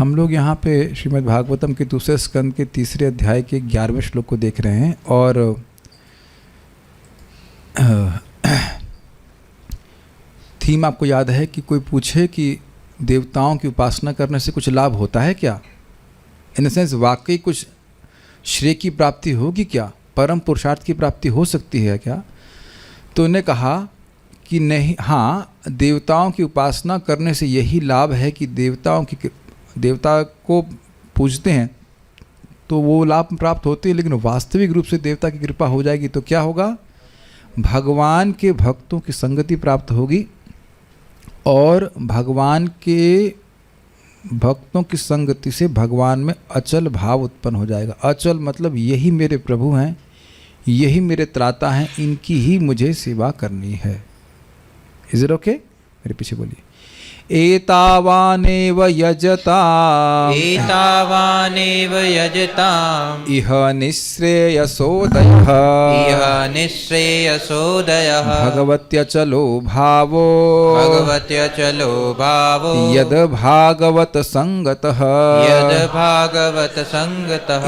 हम लोग यहाँ पे श्रीमद् भागवतम के दूसरे स्कंद के तीसरे अध्याय के 11वें श्लोक को देख रहे हैं। और थीम आपको याद है कि कोई पूछे कि देवताओं की उपासना करने से कुछ लाभ होता है क्या, इन द सेंस वाकई कुछ श्रेय की प्राप्ति होगी क्या, परम पुरुषार्थ की प्राप्ति हो सकती है क्या। तो उन्हें कहा कि नहीं, हाँ, देवताओं की उपासना करने से यही लाभ है कि देवता को पूजते हैं तो वो लाभ प्राप्त होते हैं, लेकिन वास्तविक रूप से देवता की कृपा हो जाएगी तो क्या होगा, भगवान के भक्तों की संगति प्राप्त होगी और भगवान के भक्तों की संगति से भगवान में अचल भाव उत्पन्न हो जाएगा। अचल मतलब यही मेरे प्रभु हैं, यही मेरे त्राता हैं, इनकी ही मुझे सेवा करनी है। Is it okay? मेरे पीछे बोलिए। एतावानेव यजताम् इह निःश्रेयसोदयः भगवत्यचलो भावो यद भागवत संगतः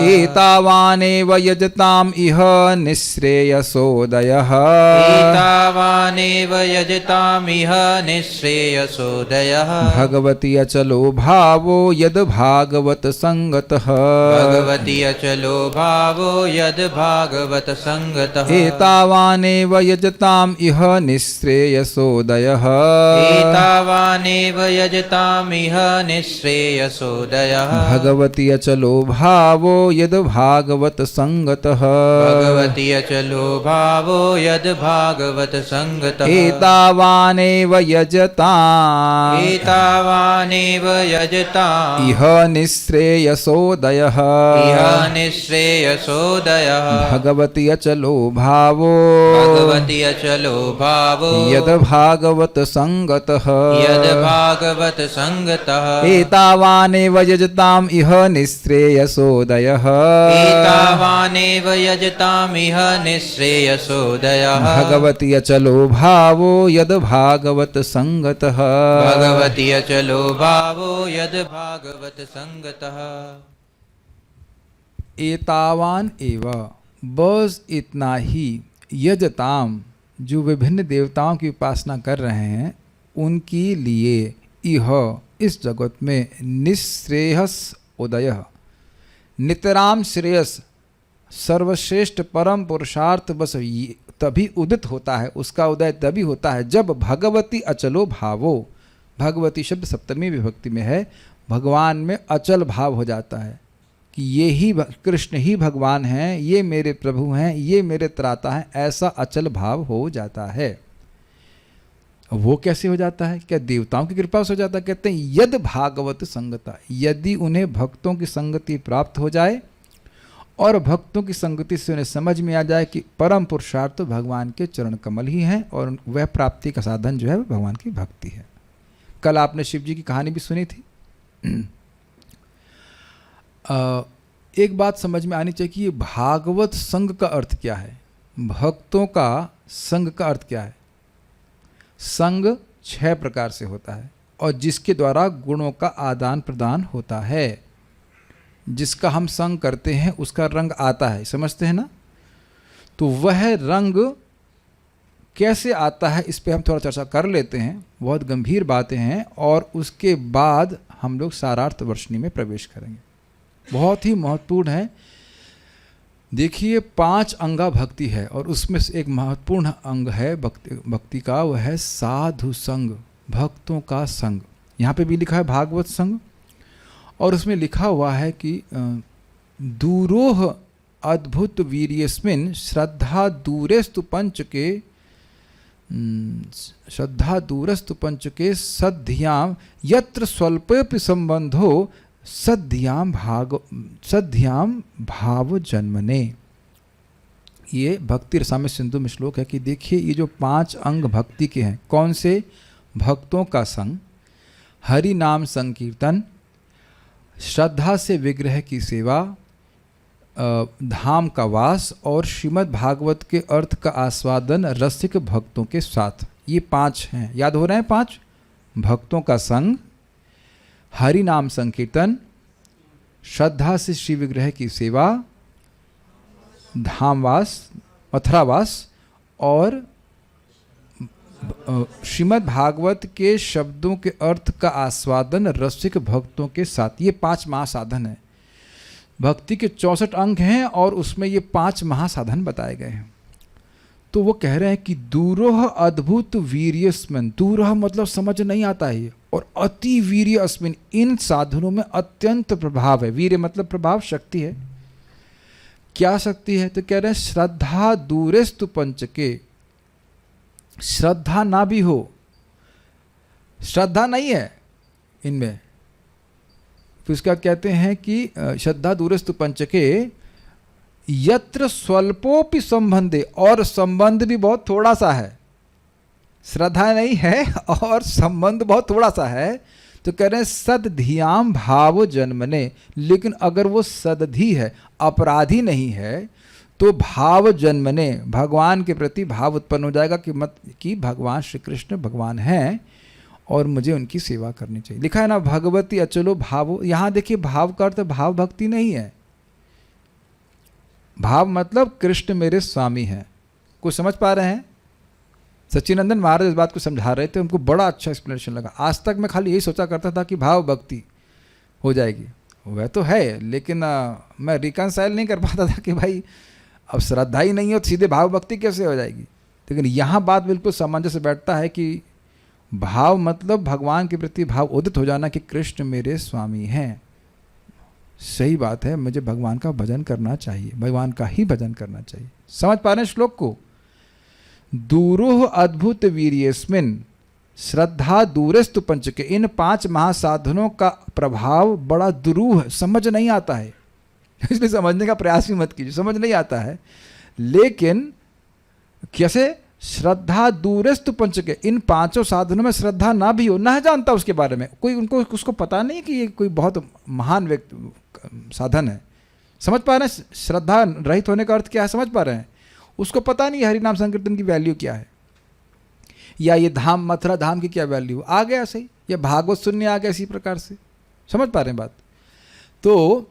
एतावानेव यजताम् इह निःश्रेयसोदयः भगवती अचलो भावो यद भागवत संगतः एतावानेव यजताम् इह निःश्रेयसोदयः भगवती अचलो भावो यद भागवत संगतः एतावानेव यजताम् इह निःश्रेयसोदयः भगवती अचलो भावो यद भागवत संगतः एतावानेव यजताम् इह निःश्रेयसोदयः भगवती अचलो भावो यद भागवत संगतः एतावान एव, बस इतना ही, यजताम, जो विभिन्न देवताओं की उपासना कर रहे हैं उनके लिए, इह, इस जगत में, निःश्रेयस उदय, नितराम श्रेयस, सर्वश्रेष्ठ परम पुरुषार्थ बस तभी उदित होता है, उसका उदय तभी होता है जब भगवती अचलो भावो, भगवती शब्द सप्तमी विभक्ति में है, भगवान में अचल भाव हो जाता है कि ये ही कृष्ण ही भगवान हैं, ये मेरे प्रभु हैं, ये मेरे त्राता हैं, ऐसा अचल भाव हो जाता है। वो कैसे हो जाता है? क्या देवताओं की कृपा से हो जाता है? कहते हैं यद भागवत संगता, यदि उन्हें भक्तों की संगति प्राप्त हो जाए और भक्तों की संगति से उन्हें समझ में आ जाए कि परम पुरुषार्थ तो भगवान के चरण कमल ही हैं और वह प्राप्ति का साधन जो है वह भगवान की भक्ति है। कल आपने शिव जी की कहानी भी सुनी थी। एक बात समझ में आनी चाहिए कि भागवत संग का अर्थ क्या है, भक्तों का संग का अर्थ क्या है। संग 6 प्रकार से होता है और जिसके द्वारा गुणों का आदान प्रदान होता है। जिसका हम संग करते हैं उसका रंग आता है, समझते हैं ना। तो वह रंग कैसे आता है इस पे हम थोड़ा चर्चा कर लेते हैं, बहुत गंभीर बातें हैं, और उसके बाद हम लोग सारार्थ वर्षनी में प्रवेश करेंगे। बहुत ही महत्वपूर्ण है। देखिए 5 अंगा भक्ति है और उसमें से एक महत्वपूर्ण अंग है भक्ति का, वह है साधु संग, भक्तों का संग। यहाँ पे भी लिखा है भागवत संग और उसमें लिखा हुआ है कि दूरोह अद्भुत वीर्यस्मिन् श्रद्धा दूरेस्तु पंचके, श्रद्धा दूरस्तु पंचके सद्ध्याम यत्र स्वल्पेपि संबंधो सद्ध्याम भाव जन्मने। ये भक्ति रसामृत सिंधु में श्लोक है कि देखिए ये जो 5 अंग भक्ति के हैं, कौन से? भक्तों का संग, हरि नाम संकीर्तन, श्रद्धा से विग्रह की सेवा, धाम का वास और श्रीमद् भागवत के अर्थ का आस्वादन रसिक भक्तों के साथ। ये 5 हैं, याद हो रहे हैं 5? भक्तों का संग, हरि नाम संकीर्तन, श्रद्धा से श्री विग्रह की सेवा, धामवास मथुरावास और श्रीमद् भागवत के शब्दों के अर्थ का आस्वादन रसिक भक्तों के साथ। ये 5 महासाधन है। भक्ति के 64 अंग हैं और उसमें ये 5 महासाधन बताए गए हैं। तो वो कह रहे हैं कि दूरोह अद्भुत वीर्यस्मिन्, दूरह मतलब समझ नहीं आता है, और अति वीर्य अस्मिन्, इन साधनों में अत्यंत प्रभाव है। वीर्य मतलब प्रभाव, शक्ति है। क्या शक्ति है? तो कह रहे हैं श्रद्धा दूरेस्तु पंचके, श्रद्धा ना भी हो, श्रद्धा नहीं है इनमें, फिर उसके बाद कहते हैं कि श्रद्धा दूरेस्तु पंचके यत्र स्वल्पोपि संबंधे, और संबंध भी बहुत थोड़ा सा है। श्रद्धा नहीं है और संबंध बहुत थोड़ा सा है। तो कह रहे हैं सदधियाम भाव जन्मने, लेकिन अगर वो सदधि है, अपराधी नहीं है, तो भाव जन्मने, भगवान के प्रति भाव उत्पन्न हो जाएगा कि भगवान श्री कृष्ण भगवान हैं और मुझे उनकी सेवा करनी चाहिए। लिखा है ना भगवती अचलो भावो। यहाँ देखिए भाव का अर्थ भाव भक्ति नहीं है। भाव मतलब कृष्ण मेरे स्वामी हैं। कुछ समझ पा रहे हैं? सच्चिदानंद महाराज इस बात को समझा रहे थे, उनको बड़ा अच्छा एक्सप्लेनेशन लगा। आज तक मैं खाली यही सोचा करता था कि भाव भक्ति हो जाएगी, वह तो है, लेकिन मैं रिकनसाइल नहीं कर पाता था कि भाई अब श्रद्धा ही नहीं हो तो सीधे भाव भक्ति कैसे हो जाएगी। लेकिन यहाँ बात बिल्कुल सामंजस्य बैठता है कि भाव मतलब भगवान के प्रति भाव उदित हो जाना कि कृष्ण मेरे स्वामी हैं। सही बात है, मुझे भगवान का भजन करना चाहिए, भगवान का ही भजन करना चाहिए। समझ पा रहे हैं श्लोक को? दूरोह अद्भुत वीर्यस्मिन् श्रद्धा दूरेस्तु पंचके, इन 5 महासाधनों का प्रभाव बड़ा दुरूह, समझ नहीं आता है। इसलिए समझने का प्रयास भी मत कीजिए, समझ नहीं आता है। लेकिन कैसे? श्रद्धा दूरेस्तु पंचके, इन 5 साधनों में श्रद्धा ना भी हो, ना जानता उसके बारे में, कोई उनको उसको पता नहीं कि ये कोई बहुत महान व्यक्ति साधन है। समझ पा रहे हैं? श्रद्धा रहित होने का अर्थ क्या है समझ पा रहे हैं? उसको पता नहीं हरि नाम संकीर्तन की वैल्यू क्या है, या ये धाम मथुरा धाम की क्या वैल्यू आ गया सही, या भागवत सुनने आ गया इसी प्रकार से। समझ पा रहे हैं बात? तो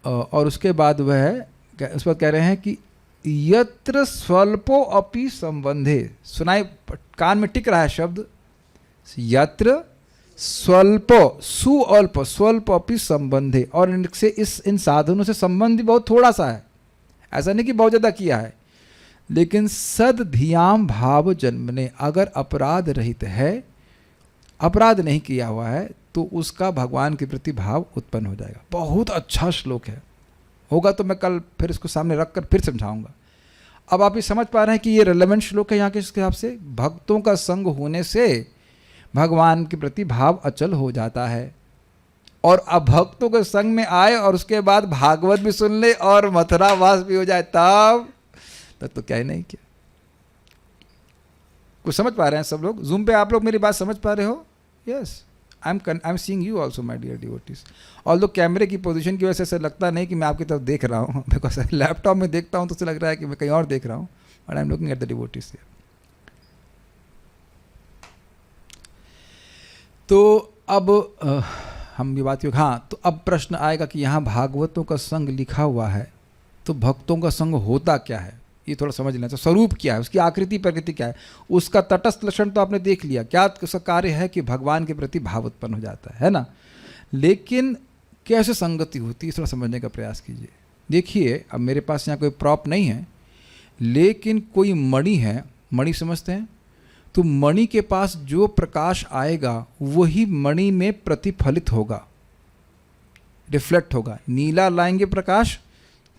और उसके बाद वह उस पर कह रहे हैं कि यत्र स्वल्पो अपि संबंधे, सुनाई कान में टिक रहा है शब्द, यत्र स्वल्पो, सुअल्प स्वल्प अपि संबंधे, और इनसे इन साधनों से संबंध बहुत थोड़ा सा है। ऐसा नहीं कि बहुत ज़्यादा किया है, लेकिन सदधियाम भाव जन्मने, अगर अपराध रहित है, अपराध नहीं किया हुआ है, तो उसका भगवान के प्रति भाव उत्पन्न हो जाएगा। बहुत अच्छा श्लोक है, होगा तो मैं कल फिर इसको सामने रख कर फिर समझाऊंगा। अब आप ये समझ पा रहे हैं कि ये रेलेवेंट श्लोक है यहाँ के हिसाब से। भक्तों का संग होने से भगवान के प्रति भाव अचल हो जाता है, और अब भक्तों के संग में आए और उसके बाद भागवत भी सुन ले और मथुरा वास भी हो जाए, तब तो क्या ही नहीं किया। कुछ समझ पा रहे हैं सब लोग? जूम पे आप लोग मेरी बात समझ पा रहे हो? Yes, I am seeing you also my dear devotees. Although कैमरे की पोजीशन की वजह से लगता नहीं कि मैं आपकी तरफ देख रहा हूँ, बिकॉज लैपटॉप में देखता हूँ तो उसे लग रहा है कि मैं कहीं और देख रहा हूँ, but I am looking at the devotees. तो अब हम ये बात, हाँ, तो अब प्रश्न आएगा कि यहाँ भागवतों का संग लिखा हुआ है, तो भक्तों का संग होता क्या है, ये थोड़ा समझ लेना। तो स्वरूप क्या है, उसकी आकृति प्रकृति क्या है, उसका तटस्थ लक्षण तो आपने देख लिया, क्या उसका कार्य है कि भगवान के प्रति भाव उत्पन्न हो जाता है ना। लेकिन कैसे संगति होती है, थोड़ा समझने का प्रयास कीजिए। देखिए, अब मेरे पास यहाँ कोई प्रॉप नहीं है, लेकिन कोई मणि है, मणि समझते हैं, तो मणि के पास जो प्रकाश आएगा वही मणि में प्रतिफलित होगा, रिफ्लेक्ट होगा। नीला लाएंगे प्रकाश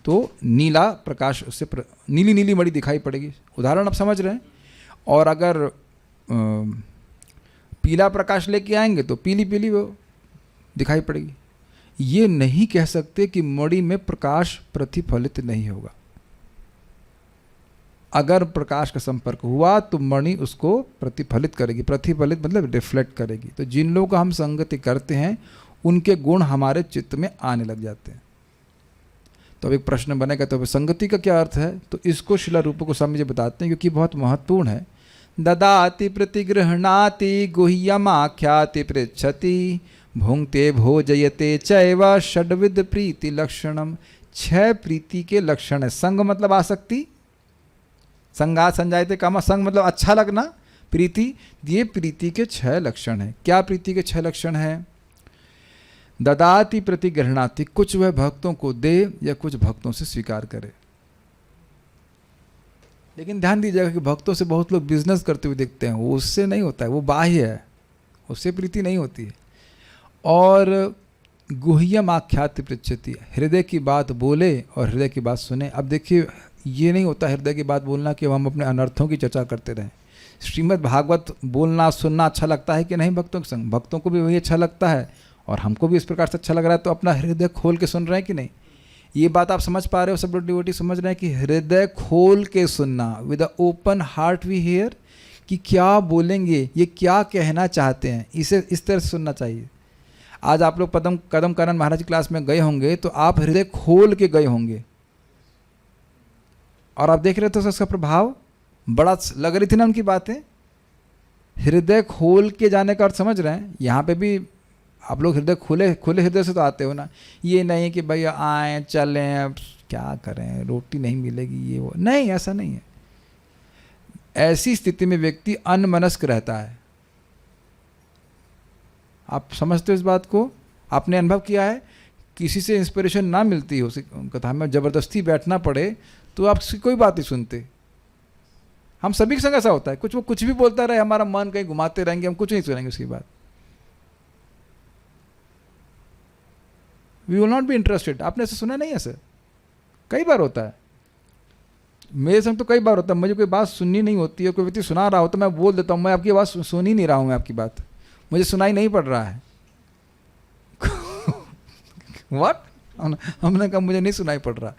तो नीला प्रकाश उससे नीली नीली मणि दिखाई पड़ेगी, उदाहरण आप समझ रहे हैं। और अगर पीला प्रकाश लेके आएंगे तो पीली पीली वो दिखाई पड़ेगी। ये नहीं कह सकते कि मणि में प्रकाश प्रतिफलित नहीं होगा। अगर प्रकाश का संपर्क हुआ तो मणि उसको प्रतिफलित करेगी, प्रतिफलित मतलब रिफ्लेक्ट करेगी। तो जिन लोगों का हम संगति करते हैं उनके गुण हमारे चित्त में आने लग जाते हैं। तो अब एक प्रश्न बनेगा, तो संगति का क्या अर्थ है? तो इसको शिला रूप गोस्वामी जी बताते हैं, क्योंकि बहुत महत्वपूर्ण है। ददाति प्रतिगृह्णाति गुह्यमाख्याति पृच्छति भुंक्ते भोजयते चैव षड्विध प्रीति लक्षणम। 6 प्रीति के लक्षण है। संग मतलब आसक्ति, संगा संजायते कामा, संग मतलब अच्छा लगना, प्रीति, ये प्रीति के 6 लक्षण हैं। क्या प्रीति के 6 लक्षण हैं? ददाति प्रतिगृह्णाति, कुछ वह भक्तों को दे या कुछ भक्तों से स्वीकार करे। लेकिन ध्यान दीजिएगा कि भक्तों से बहुत लोग बिजनेस करते हुए दिखते हैं, वो उससे नहीं होता है, वो बाह्य है, उससे प्रीति नहीं होती है। और गुह्यम आख्याति पृच्छति, हृदय की बात बोले और हृदय की बात सुने। अब देखिए, ये नहीं होता हृदय की बात बोलना कि हम अपने अनर्थों की चर्चा करते रहें। श्रीमद् भागवत बोलना सुनना अच्छा लगता है कि नहीं भक्तों के संग? भक्तों को भी वही अच्छा लगता है और हमको भी इस प्रकार से अच्छा लग रहा है, तो अपना हृदय खोल के सुन रहे हैं कि नहीं? ये बात आप समझ पा रहे हो? सब लोग डिवोटी समझ रहे हैं कि हृदय खोल के सुनना, with a open heart we hear, कि क्या बोलेंगे, ये क्या कहना चाहते हैं, इसे इस तरह से सुनना चाहिए। आज आप लोग कदम कानन महाराज की क्लास में गए होंगे तो आप हृदय खोल के गए होंगे और आप देख रहे थे तो उसका प्रभाव बड़ा लग रही थी ना उनकी बातें। हृदय खोल के जाने का अर्थ समझ रहे हैं? यहाँ पे भी आप लोग हृदय खुले हृदय से तो आते हो ना। ये नहीं कि भैया आए चलें क्या करें, रोटी नहीं मिलेगी, ये वो नहीं, ऐसा नहीं है। ऐसी स्थिति में व्यक्ति अनमनस्क रहता है। आप समझते हो इस बात को? आपने अनुभव किया है? किसी से इंस्पिरेशन ना मिलती हो, कथा में जबरदस्ती बैठना पड़े तो आप कोई बात नहीं सुनते। हम सभी के संग ऐसा होता है, वो कुछ भी बोलता रहे, हमारा मन कहीं घुमाते रहेंगे, हम कुछ नहीं सुनेंगे उसकी बात। We will not be interested. आपने ऐसा सुना नहीं है सर? कई बार होता है, मेरे संग तो कई बार होता है। मुझे कोई बात सुननी नहीं होती है, कोई व्यक्ति सुना रहा हो तो मैं बोल देता हूँ, मैं आपकी आवाज़ सुन ही नहीं रहा हूँ, मैं आपकी बात मुझे सुनाई नहीं पड़ रहा है। व्हाट? हमने कहा मुझे नहीं सुनाई पड़ रहा।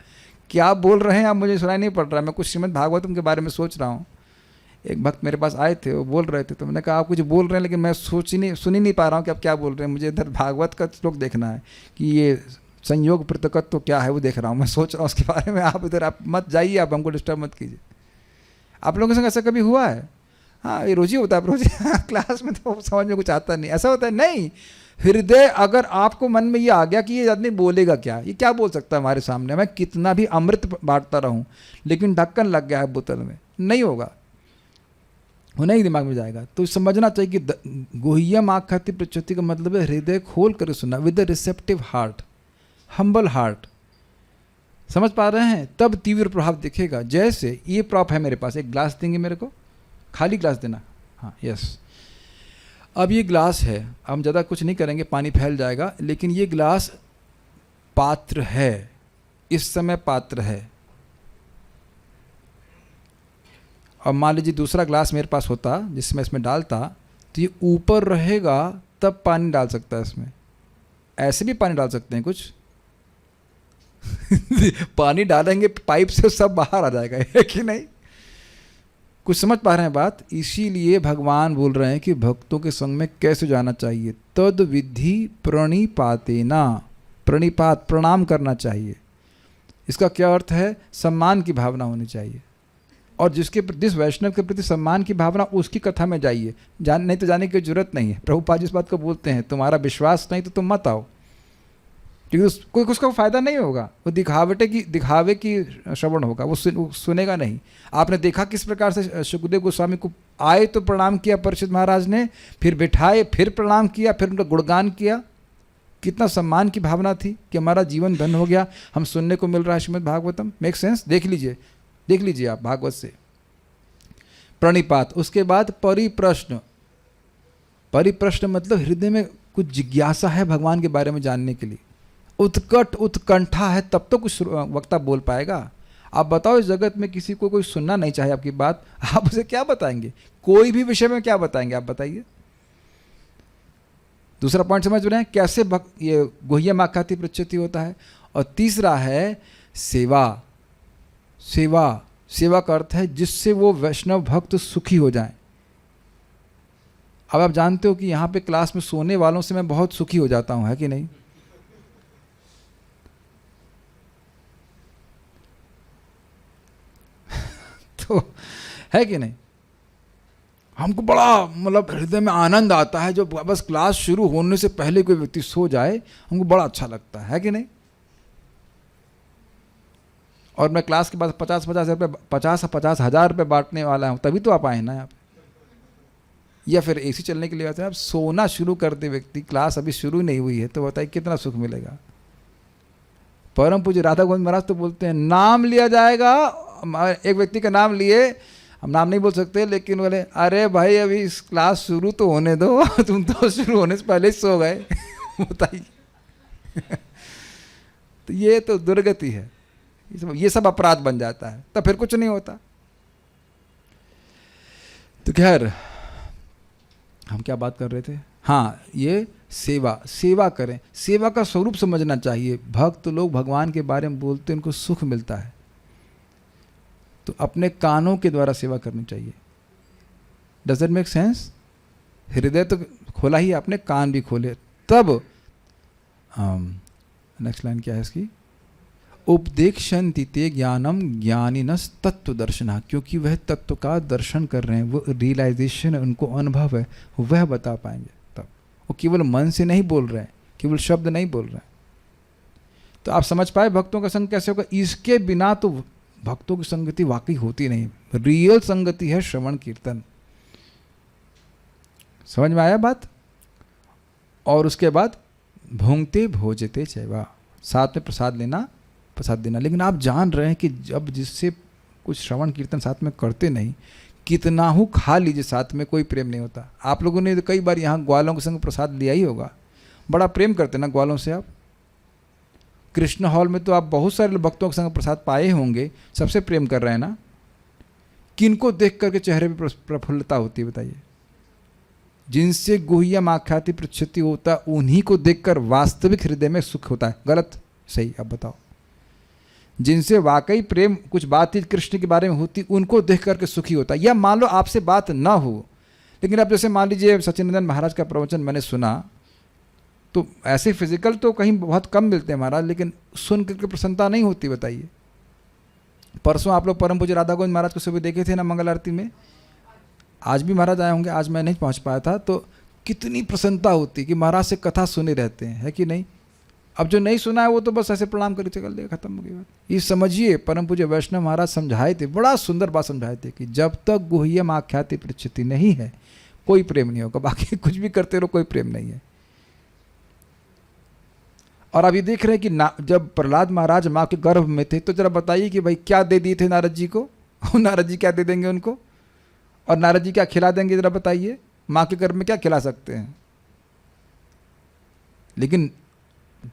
क्या आप बोल रहे हैं आप? मुझे सुनाई नहीं पड़ रहा। मैं कुछ श्रीमद् भागवतम के बारे में सोच रहा हूँ। एक भक्त मेरे पास आए थे, वो बोल रहे थे, तो मैंने कहा आप कुछ बोल रहे हैं लेकिन मैं सुन ही नहीं पा रहा हूँ कि आप क्या बोल रहे हैं। मुझे इधर भागवत का श्लोक देखना है कि ये संयोग पृथकत्व तो क्या है, वो देख रहा हूँ, मैं सोच रहा हूँ उसके बारे में। आप इधर आप मत जाइए, आप हमको डिस्टर्ब मत कीजिए। आप लोगों के संग ऐसा कभी हुआ है? हाँ, ये रोज ही होता है, रोज क्लास में तो समझ में कुछ आता नहीं, ऐसा होता है नहीं। हृदय, अगर आपको मन में ये आ गया कि ये आदमी बोलेगा क्या, ये क्या बोल सकता है हमारे सामने, मैं कितना भी अमृत बांटता रहूं लेकिन ढक्कन लग गया है बोतल में, नहीं होगा, वो नहीं दिमाग में जाएगा। तो समझना चाहिए कि गुह्यम आख्याति पृच्छति का मतलब है हृदय खोल कर सुनना, with the receptive heart, humble heart. समझ पा रहे हैं? तब तीव्र प्रभाव दिखेगा। जैसे ये प्रॉप है मेरे पास, एक ग्लास देंगे मेरे को, खाली ग्लास देना, हाँ यस। अब ये ग्लास है, हम ज़्यादा कुछ नहीं करेंगे, पानी फैल जाएगा, लेकिन ये ग्लास पात्र है, इस समय पात्र है। अब मान लीजिए दूसरा ग्लास मेरे पास होता जिसमें इसमें डालता, तो ये ऊपर रहेगा तब पानी डाल सकता है इसमें। ऐसे भी पानी डाल सकते हैं कुछ पानी डालेंगे पाइप से सब बाहर आ जाएगा, है कि नहीं? कुछ समझ पा रहे हैं बात? इसीलिए भगवान बोल रहे हैं कि भक्तों के संग में कैसे जाना चाहिए। तद विधि प्रणिपातेना, प्रणिपात प्रणाम करना चाहिए। इसका क्या अर्थ है? सम्मान की भावना होनी चाहिए। और जिस वैष्णव के प्रति सम्मान की भावना, उसकी कथा में जाइए, नहीं तो जाने की जरूरत नहीं है। प्रभुपाद जी इस बात को बोलते हैं, तुम्हारा विश्वास नहीं तो तुम मत आओ, क्योंकि कोई उसका फ़ायदा नहीं होगा। वो दिखावे की श्रवण होगा, वो सुनेगा नहीं। आपने देखा किस प्रकार से सुखदेव गोस्वामी को आए तो प्रणाम किया परीक्षित महाराज ने, फिर बिठाए, फिर प्रणाम किया, फिर उनका गुणगान किया। कितना सम्मान की भावना थी कि हमारा जीवन धन हो गया, हम सुनने को मिल रहा है श्रीमद् भागवतम। Make sense? देख लीजिए आप भागवत से। प्रणिपात, उसके बाद परिप्रश्न। परिप्रश्न मतलब हृदय में कुछ जिज्ञासा है भगवान के बारे में जानने के लिए, उत्कंठा है, तब तो कुछ वक्ता बोल पाएगा। आप बताओ, इस जगत में किसी को कोई सुनना नहीं चाहे आपकी बात, आप उसे क्या बताएंगे? कोई भी विषय में क्या बताएंगे आप बताइए? दूसरा पॉइंट समझ रहे हैं कैसे ये गुह्यम आख्याति पृच्छति होता है। और तीसरा है सेवा। सेवा का अर्थ है जिससे वो वैष्णव भक्त सुखी हो जाएं। अब आप जानते हो कि यहाँ पे क्लास में सोने वालों से मैं बहुत सुखी हो जाता हूँ, है कि नहीं? तो है कि नहीं? हमको बड़ा मतलब हृदय में आनंद आता है जो बस क्लास शुरू होने से पहले कोई व्यक्ति सो जाए, हमको बड़ा अच्छा लगता है कि नहीं। और मैं क्लास के बाद 50 हज़ार रुपये बांटने वाला हूँ, तभी तो आप आए ना यहाँ पे। या फिर एसी चलने के लिए आते हैं। अब सोना शुरू कर दे व्यक्ति, क्लास अभी शुरू नहीं हुई है, तो बताइए कितना सुख मिलेगा। परम पूज्य राधा गोविंद महाराज तो बोलते हैं नाम लिया जाएगा। एक व्यक्ति का नाम लिए, हम नाम नहीं बोल सकते, लेकिन बोले अरे भाई अभी इस क्लास शुरू तो होने दो, तुम तो शुरू होने से पहले ही सो गए। बताइए। तो ये तो दुर्गति है, ये सब अपराध बन जाता है, तब फिर कुछ नहीं होता। तो खैर हम क्या बात कर रहे थे, हाँ ये सेवा करें, सेवा का स्वरूप समझना चाहिए। भक्त लोग भगवान के बारे में बोलते हैं, उनको सुख मिलता है, तो अपने कानों के द्वारा सेवा करनी चाहिए। Does it make sense? हृदय तो खोला ही, अपने कान भी खोले, तब नेक्स्ट लाइन क्या है इसकी, उपदेक्षन्ति ते ज्ञानम ज्ञानिनस तत्व दर्शना, क्योंकि वह तत्व का दर्शन कर रहे हैं, वो रियलाइजेशन है, उनको अनुभव है, वह बता पाएंगे। तब वो केवल मन से नहीं बोल रहे हैं, केवल शब्द नहीं बोल रहे हैं। तो आप समझ पाए भक्तों का संग कैसे होगा। इसके बिना तो भक्तों की संगति वाकई होती नहीं। रियल संगति है श्रवण कीर्तन। समझ में आया बात? और उसके बाद भोंगते भोजते चैवा, साथ में प्रसाद लेना, प्रसाद देना। लेकिन आप जान रहे हैं कि जब जिससे कुछ श्रवण कीर्तन साथ में करते नहीं, कितना हो खा लीजिए, साथ में कोई प्रेम नहीं होता। आप लोगों ने तो कई बार यहाँ ग्वालों के संग प्रसाद लिया ही होगा, बड़ा प्रेम करते ना ग्वालों से आप। कृष्ण हॉल में तो आप बहुत सारे भक्तों के संग प्रसाद पाए होंगे, सबसे प्रेम कर रहे हैं ना। किनको देख करके चेहरे पर प्रफुल्लता होती है बताइए? जिनसे गुह्यम आख्याति प्रच्छति होता, उन्हीं को देखकर वास्तविक हृदय में सुख होता है। गलत सही? अब बताओ। जिनसे वाकई प्रेम कुछ बात ही कृष्ण के बारे में होती, उनको देख करके सुखी होता है। या मान लो आपसे बात ना हो, लेकिन अब जैसे मान लीजिए सच्चिदानंद महाराज का प्रवचन मैंने सुना, तो ऐसे फिजिकल तो कहीं बहुत कम मिलते हैं महाराज, लेकिन सुन करके प्रसन्नता नहीं होती। बताइए, परसों आप लोग परम पूज्य राधा गोविंद महाराज को सुबह देखे थे ना मंगल आरती में, आज भी महाराज आए होंगे, आज मैं नहीं पहुंच पाया था, तो कितनी प्रसन्नता होती कि महाराज से कथा सुने रहते हैं, है कि नहीं? अब जो नहीं सुना है वो तो बस ऐसे प्रणाम करके चल देगा, खत्म हो गई बात। ये समझिए, परम पूज्य वैष्णव महाराज समझाए थे, बड़ा सुंदर बात समझाए थे कि जब तक गुह्यम आख्याति प्रच्छति नहीं है, कोई प्रेम नहीं होगा। बाकी कुछ भी करते रहो, कोई प्रेम नहीं है। और अब ये देख रहे हैं कि जब प्रहलाद महाराज माँ के गर्भ में थे, तो जरा बताइए कि भाई क्या दे दिए थे नारद जी को? नारद जी क्या दे देंगे उनको? और नारद जी क्या खिला देंगे? जरा बताइए, माँ के गर्भ में क्या खिला सकते हैं? लेकिन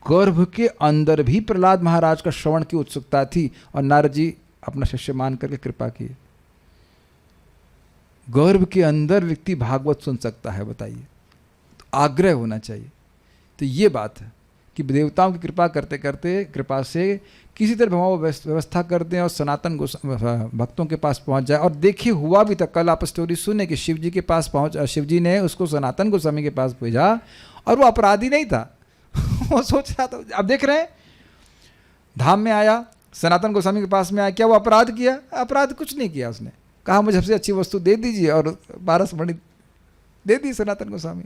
गर्भ के अंदर भी प्रहलाद महाराज का श्रवण की उत्सुकता थी, और नारद जी अपना शिष्य मान करके कृपा किए। गर्भ के अंदर व्यक्ति भागवत सुन सकता है, बताइए? तो आग्रह होना चाहिए। तो ये बात है कि देवताओं की कृपा करते करते, कृपा से किसी तरह वो व्यवस्था कर दें और सनातन भक्तों के पास पहुंच जाए। और देखिए हुआ भी था, कल आप स्टोरी सुने कि शिव जी के पास पहुंच, शिव जी ने उसको सनातन गोस्वामी के पास भेजा, और वो अपराधी नहीं था। वो सोच रहा था, अब देख रहे हैं, धाम में आया, सनातन गोस्वामी के पास में आया, क्या वो अपराध किया? अपराध कुछ नहीं किया। उसने कहा मुझे सबसे अच्छी वस्तु दे दीजिए, और 12 मणि दे दी सनातन गोस्वामी।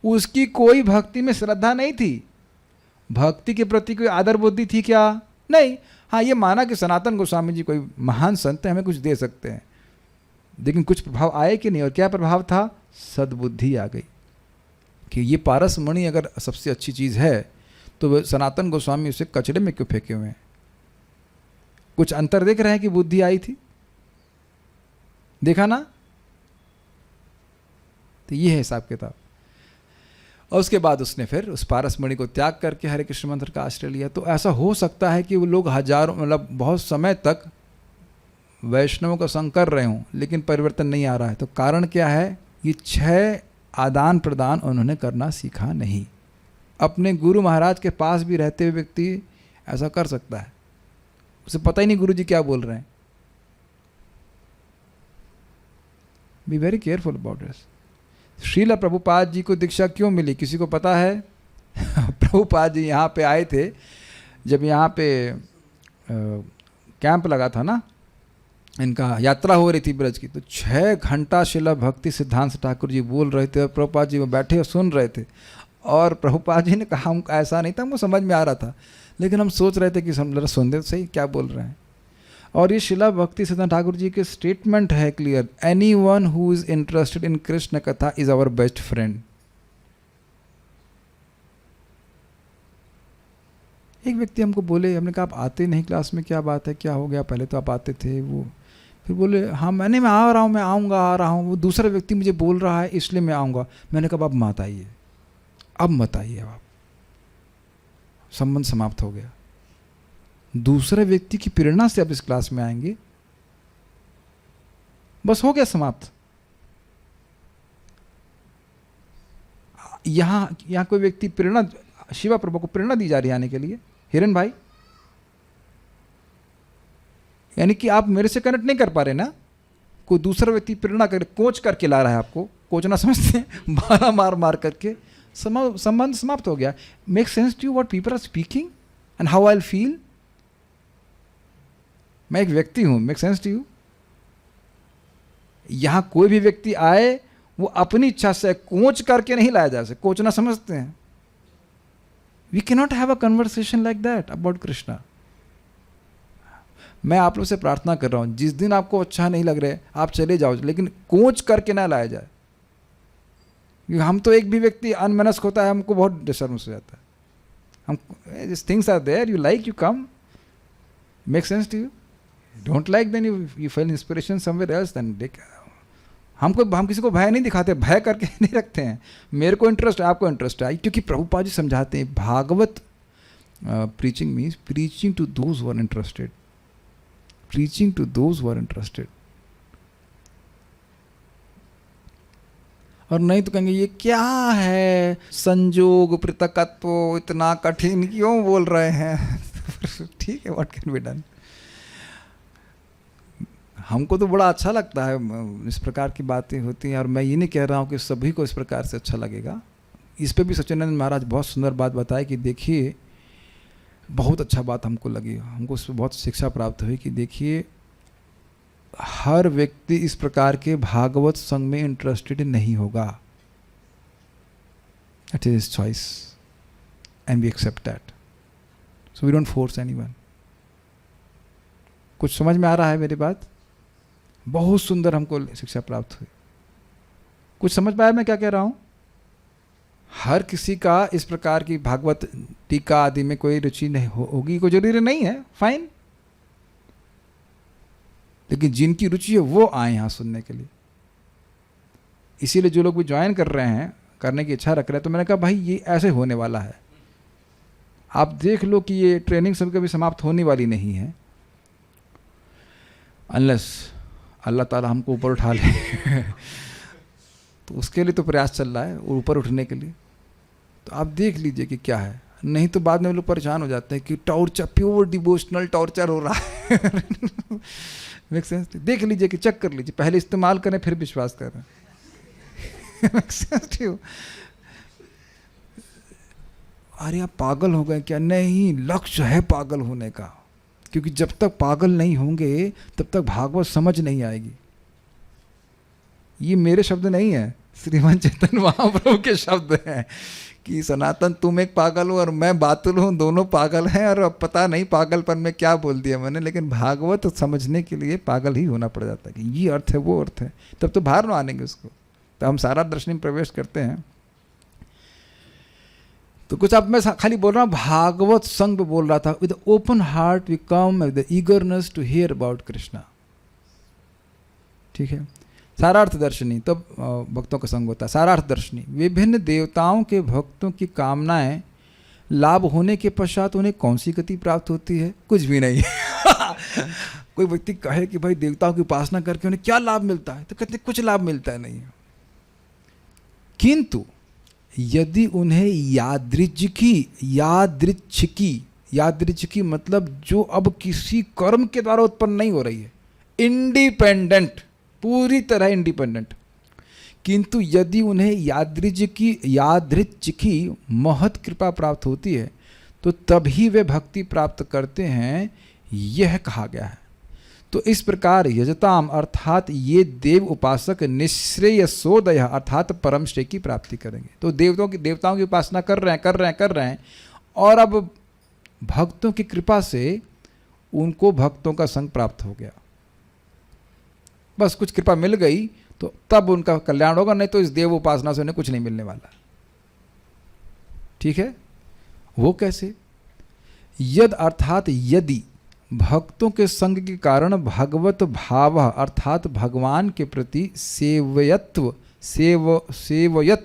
उसकी कोई भक्ति में श्रद्धा नहीं थी, भक्ति के प्रति कोई आदर बुद्धि थी क्या? नहीं। हाँ, ये माना कि सनातन गोस्वामी जी कोई महान संत है, हमें कुछ दे सकते हैं, लेकिन कुछ प्रभाव आए कि नहीं? और क्या प्रभाव था? सद्बुद्धि आ गई कि ये पारस मणि अगर सबसे अच्छी चीज़ है, तो सनातन गोस्वामी उसे कचड़े में क्यों फेंके हुए हैं? कुछ अंतर देख रहे हैं कि बुद्धि आई थी? देखा ना? तो ये है हिसाब किताब। और उसके बाद उसने फिर उस पारस मणि को त्याग करके हरे कृष्ण मंत्र का आश्रय लिया। तो ऐसा हो सकता है कि वो लोग हजारों, मतलब बहुत समय तक वैष्णवों का संग कर रहे हों, लेकिन परिवर्तन नहीं आ रहा है। तो कारण क्या है? ये 6 आदान प्रदान उन्होंने करना सीखा नहीं। अपने गुरु महाराज के पास भी रहते हुए व्यक्ति ऐसा कर सकता है, उसे पता ही नहीं गुरु जी क्या बोल रहे हैं। Be very careful about this. Srila Prabhupada ji को दीक्षा क्यों मिली, किसी को पता है? प्रभुपाद जी यहाँ पे आए थे, जब यहाँ पे कैंप लगा था ना, इनका यात्रा हो रही थी ब्रज की, तो 6 घंटा शिला भक्ति सिद्धांत ठाकुर जी बोल रहे थे और प्रभुपाद जी वो बैठे और सुन रहे थे। और प्रभुपाद जी ने कहा, हमको ऐसा नहीं था, हमको समझ में आ रहा था, लेकिन हम सोच रहे थे कि हम जरा सुन दे तो सही क्या बोल रहे हैं। और ये शिला भक्ति सिद्धांत ठाकुर जी के स्टेटमेंट है clear, any one who is interested in Krishna कथा इज आवर बेस्ट फ्रेंड। एक व्यक्ति हमको बोले, हमने कहा आप आते नहीं क्लास में, क्या बात है, क्या हो गया, पहले तो आप आते थे। वो फिर बोले हाँ मैं आ रहा हूँ, मैं आऊँगा, आ रहा हूँ, वो दूसरा व्यक्ति मुझे बोल रहा है इसलिए मैं आऊँगा। मैंने कहा अब मत आइए, अब मत आइए, आप संबंध समाप्त हो गया। दूसरे व्यक्ति की प्रेरणा से आप इस क्लास में आएंगे, बस हो गया समाप्त। यहाँ कोई व्यक्ति प्रेरणा, शिवा प्रभु को प्रेरणा दी जा रही है आने के लिए, हिरन भाई, यानी कि आप मेरे से कनेक्ट नहीं कर पा रहे ना, कोई दूसरा व्यक्ति प्रेरणा कर, कोच करके ला रहा है आपको, कोचना समझते हैं, बारह मार करके संबंध समाप्त हो गया। Make sense to you what people are speaking and how I will feel? मैं एक व्यक्ति हूं, मेक सेंस टू यू? यहां कोई भी व्यक्ति आए वो अपनी इच्छा से कोच करके नहीं लाया जा सकता, कोचना समझते हैं। We can not have a conversation like that about Krishna. मैं आप लोग से प्रार्थना कर रहा हूं, जिस दिन आपको अच्छा नहीं लग रहा है आप चले जाओ, लेकिन कोच करके ना लाया जाए। हम तो एक भी व्यक्ति अनमनस्क होता है, हमको बहुत डिस्टर्बेंस हो जाता है। हम things are there, you like, you come, make sense to you, don't like, then you feel inspiration somewhere else, देन हम किसी को भय नहीं दिखाते, भय करके नहीं रखते हैं। मेरे को इंटरेस्ट है, आपको इंटरेस्ट है, क्योंकि प्रभुपाद जी समझाते हैं Bhagavat preaching means preaching to those who are interested, preaching to those who are interested. और नहीं तो कहेंगे ये क्या है, संजोग पृथकत्व इतना कठिन क्यों बोल रहे हैं? ठीक है, व्हाट कैन बी डन। हमको तो बड़ा अच्छा लगता है इस प्रकार की बातें होती हैं, और मैं ये नहीं कह रहा हूँ कि सभी को इस प्रकार से अच्छा लगेगा। इस पे भी सच्चिदानंद महाराज बहुत सुंदर बात बताए कि देखिए, बहुत अच्छा बात हमको लगी, हमको उससे बहुत शिक्षा प्राप्त हुई कि देखिए, हर व्यक्ति इस प्रकार के भागवत संग में इंटरेस्टेड नहीं होगा। It is choice and we accept that, so we don't force anyone. कुछ समझ में आ रहा है मेरी बात? बहुत सुंदर हमको शिक्षा प्राप्त हुई। कुछ समझ पाया मैं क्या कह रहा हूं? हर किसी का इस प्रकार की भागवत टीका आदि में कोई रुचि नहीं होगी, कोई जरूरी नहीं है, फाइन, लेकिन जिनकी रुचि है वो आए यहाँ सुनने के लिए। इसीलिए जो लोग भी ज्वाइन कर रहे हैं, करने की इच्छा रख रहे हैं, तो मैंने कहा भाई ये ऐसे होने वाला है, आप देख लो कि ये ट्रेनिंग सब कभी समाप्त होने वाली नहीं है, अनलेस अल्लाह ताला हमको ऊपर उठा ले। तो उसके लिए तो प्रयास चल रहा है ऊपर उठने के लिए। तो आप देख लीजिए कि क्या है, नहीं तो बाद में लोग परेशान हो जाते हैं कि टॉर्चर, प्योर डिवोशनल टॉर्चर हो रहा है। Make sense? देख लीजिए कि चेक कर लीजिए, पहले इस्तेमाल करें फिर विश्वास करें। Make sense? अरे आप पागल हो गए क्या? नहीं, लक्ष्य है पागल होने का, क्योंकि जब तक पागल नहीं होंगे तब तक भागवत समझ नहीं आएगी। ये मेरे शब्द नहीं है, श्रीमान चैतन्य महाप्रभु के शब्द हैं कि सनातन तुम एक पागल हो और मैं बातुल हूँ, दोनों पागल हैं, और अब पता नहीं पागलपन में क्या बोल दिया मैंने, लेकिन भागवत समझने के लिए पागल ही होना पड़ जाता है कि ये अर्थ है वो अर्थ है, तब तो बाहर ना आनेंगे उसको। तो हम सारा दर्शन में प्रवेश करते हैं। तो कुछ अब मैं खाली बोल रहा हूँ, भागवत संग बोल रहा था, with open heart we come with eagerness to hear about Krishna. ठीक है, सारार्थ दर्शनी तो भक्तों का संग होता है। सारार्थ दर्शनी, विभिन्न देवताओं के भक्तों की कामनाएं लाभ होने के पश्चात उन्हें कौन सी गति प्राप्त होती है? कुछ भी नहीं। कोई व्यक्ति कहे कि भाई देवताओं की उपासना करके उन्हें क्या लाभ मिलता है, तो कहते कुछ लाभ मिलता है नहीं। किंतु यदि उन्हें यादृच्छिकी मतलब जो अब किसी कर्म के द्वारा उत्पन्न नहीं हो रही है, इंडिपेंडेंट, पूरी तरह इंडिपेंडेंट, किंतु यदि उन्हें यादृच्छिकी महत कृपा प्राप्त होती है तो तभी वे भक्ति प्राप्त करते हैं, यह कहा गया है। तो तो इस प्रकार यजताम अर्थात ये देव उपासक निःश्रेयसोदय अर्थात परम श्रेय की प्राप्ति करेंगे। तो देवताओं की उपासना कर रहे हैं और अब भक्तों की कृपा से उनको भक्तों का संग प्राप्त हो गया, बस कुछ कृपा मिल गई तो तब उनका कल्याण होगा, नहीं तो इस देव उपासना से उन्हें कुछ नहीं मिलने वाला। ठीक है, वो कैसे? यद अर्थात यदि भक्तों के संग के कारण भगवत भाव अर्थात भगवान के प्रति सेवयत्व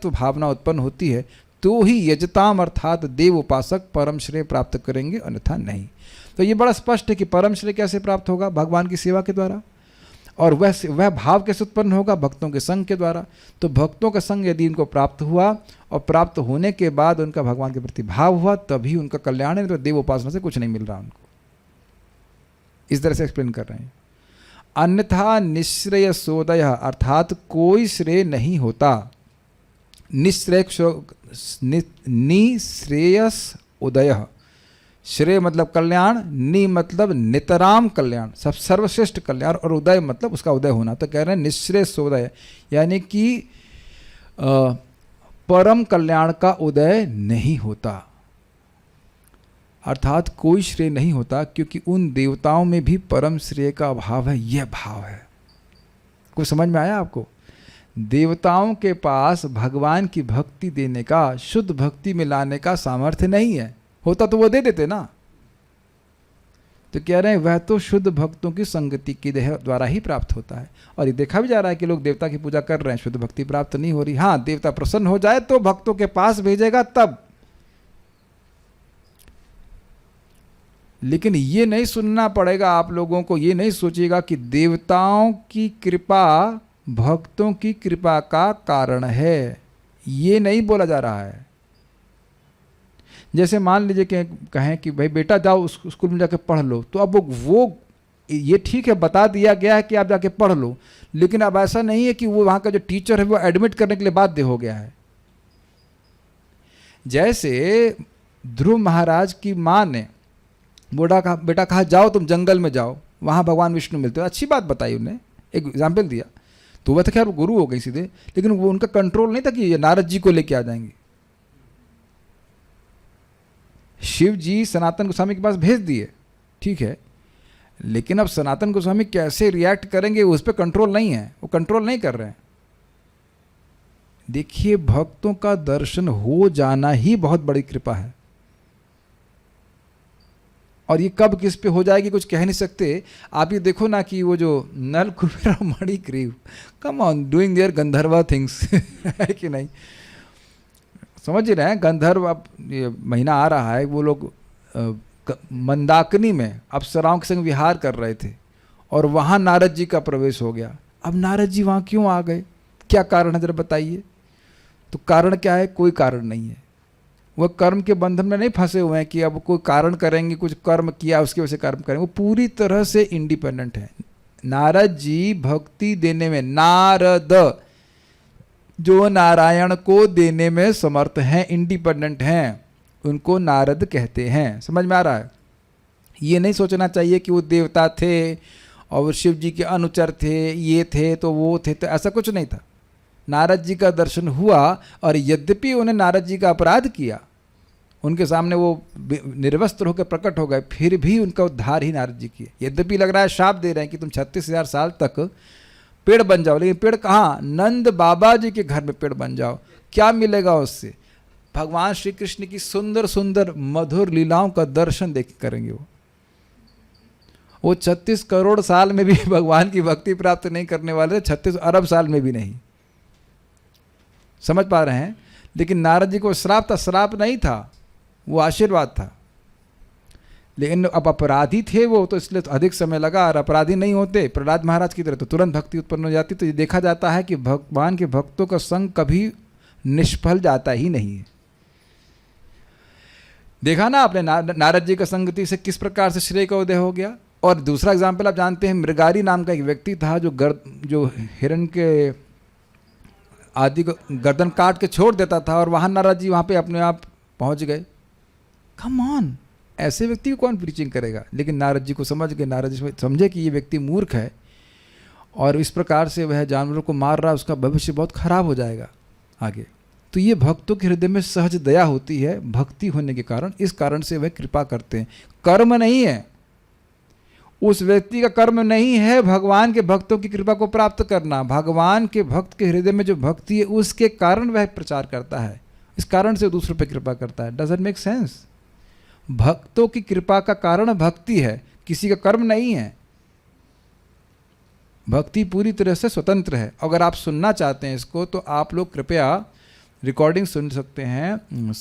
भावना उत्पन्न होती है तो ही यजताम अर्थात देव उपासक परम श्रेय प्राप्त करेंगे, अन्यथा नहीं। तो ये बड़ा स्पष्ट है कि परम श्रेय कैसे प्राप्त होगा? भगवान की सेवा के द्वारा। और वह भाव कैसे उत्पन्न होगा? भक्तों के संग के द्वारा। तो भक्तों का संग यदि उनको प्राप्त हुआ और प्राप्त होने के बाद उनका भगवान के प्रति भाव हुआ तभी उनका कल्याण है, तो देव उपासना से कुछ नहीं मिल रहा उनको। इस तरह से एक्सप्लेन कर रहे हैं। अन्यथा निःश्रेयसोदय अर्थात कोई श्रेय नहीं होता। निःश्रेयस उदय, श्रेय मतलब कल्याण, नि मतलब नितराम कल्याण, सब सर्वश्रेष्ठ कल्याण, और उदय मतलब उसका उदय होना। तो कह रहे हैं निःश्रेयसोदय यानी कि परम कल्याण का उदय नहीं होता, अर्थात कोई श्रेय नहीं होता, क्योंकि उन देवताओं में भी परम श्रेय का अभाव है। यह भाव है। कुछ समझ में आया आपको? देवताओं के पास भगवान की भक्ति देने का, शुद्ध भक्ति में लाने का सामर्थ्य नहीं है, होता तो वो दे देते ना। तो कह रहे हैं वह तो शुद्ध भक्तों की संगति के द्वारा ही प्राप्त होता है। और ये देखा भी जा रहा है कि लोग देवता की पूजा कर रहे हैं, शुद्ध भक्ति प्राप्त नहीं हो रही। हाँ, देवता प्रसन्न हो जाए तो भक्तों के पास भेजेगा तब। लेकिन ये नहीं सुनना पड़ेगा आप लोगों को, ये नहीं सोचिएगा कि देवताओं की कृपा भक्तों की कृपा का कारण है, ये नहीं बोला जा रहा है। जैसे मान लीजिए कि कहें कि भाई बेटा जाओ स्कूल में जाके पढ़ लो, तो अब वो ये ठीक है बता दिया गया है कि आप जाके पढ़ लो, लेकिन अब ऐसा नहीं है कि वो वहाँ का जो टीचर है वो एडमिट करने के लिए बाध्य हो गया है। जैसे ध्रुव महाराज की माँ ने बेटा कहा जाओ तुम जंगल में जाओ, वहाँ भगवान विष्णु मिलते हो। अच्छी बात बताई उन्हें, एक एग्जाम्पल दिया, तो वह तो खैर गुरु हो गई सीधे, लेकिन वो उनका कंट्रोल नहीं था कि नारद जी को लेके आ जाएंगे। शिव जी सनातन गोस्वामी के पास भेज दिए, ठीक है, लेकिन अब सनातन गोस्वामी कैसे रिएक्ट करेंगे उस पर कंट्रोल नहीं है, वो कंट्रोल नहीं कर रहे हैं। देखिए, भक्तों का दर्शन हो जाना ही बहुत बड़ी कृपा है, और ये कब किस पे हो जाएगी कुछ कह नहीं सकते। आप ये देखो ना कि वो जो Nala Kubera Manigriva, come on doing their Gandharva things है कि नहीं? समझ रहे हैं, गंधर्व, अब ये महीना आ रहा है, वो लोग मंदाकिनी में अप्सराओं के संग विहार कर रहे थे और वहाँ नारद जी का प्रवेश हो गया। अब नारद जी वहाँ क्यों आ गए, क्या कारण है जरा बताइए? तो कारण क्या है? कोई कारण नहीं है। वह कर्म के बंधन में नहीं फंसे हुए हैं कि अब कोई कारण करेंगे, कुछ कर्म किया उसकी वजह से कर्म करेंगे। वो पूरी तरह से इंडिपेंडेंट है। नारद जी भक्ति देने में, नारद जो नारायण को देने में समर्थ हैं, इंडिपेंडेंट हैं, उनको नारद कहते हैं। समझ में आ रहा है? ये नहीं सोचना चाहिए कि वो देवता थे और शिव जी के अनुचर थे, ये थे तो वो थे, तो ऐसा कुछ नहीं था। नारद जी का दर्शन हुआ, और यद्यपि उन्हें नारद जी का अपराध किया, उनके सामने वो निर्वस्त्र होकर प्रकट हो गए, फिर भी उनका उद्धार ही नारद जी किए। यद्यपि लग रहा है शाप दे रहे हैं कि तुम 36,000 साल तक पेड़ बन जाओ, लेकिन पेड़ कहाँ? नंद बाबा जी के घर में पेड़ बन जाओ। क्या मिलेगा उससे? भगवान श्री कृष्ण की सुंदर सुंदर मधुर लीलाओं का दर्शन देख करेंगे। वो 36 करोड़ साल में भी भगवान की भक्ति प्राप्त नहीं करने वाले, 36 अरब साल में भी नहीं। समझ पा रहे हैं? लेकिन नारद जी को श्राप था, श्राप नहीं था, वो आशीर्वाद था। लेकिन अब अपराधी थे वो, तो इसलिए तो अधिक समय लगा। और अपराधी नहीं होते प्रहलाद महाराज की तरह तो तुरंत भक्ति उत्पन्न हो जाती। तो ये देखा जाता है कि भगवान के भक्तों का संग कभी निष्फल जाता ही नहीं है। देखा ना आपने नारद जी का संगति से किस प्रकार से श्रेय का उदय हो गया। और दूसरा एग्जाम्पल आप जानते हैं, मृगारी नाम का एक व्यक्ति था जो हिरण के आदि को गर्दन काट के छोड़ देता था, और वहाँ नारद जी वहाँ पे अपने आप पहुँच गए। कम ऑन, ऐसे व्यक्ति को कौन प्रीचिंग करेगा? लेकिन नारद जी को समझ गए, नारद जी समझे कि ये व्यक्ति मूर्ख है और इस प्रकार से वह जानवरों को मार रहा है, उसका भविष्य बहुत खराब हो जाएगा आगे। तो ये भक्तों के हृदय में सहज दया होती है भक्ति होने के कारण, इस कारण से वह कृपा करते हैं। कर्म नहीं है, उस व्यक्ति का कर्म नहीं है भगवान के भक्तों की कृपा को प्राप्त करना। भगवान के भक्त के हृदय में जो भक्ति है उसके कारण वह प्रचार करता है, इस कारण से दूसरों पर कृपा करता है। Doesn't make sense? भक्तों की कृपा का कारण भक्ति है, किसी का कर्म नहीं है। भक्ति पूरी तरह से स्वतंत्र है। अगर आप सुनना चाहते हैं इसको तो आप लोग कृपया रिकॉर्डिंग सुन सकते हैं।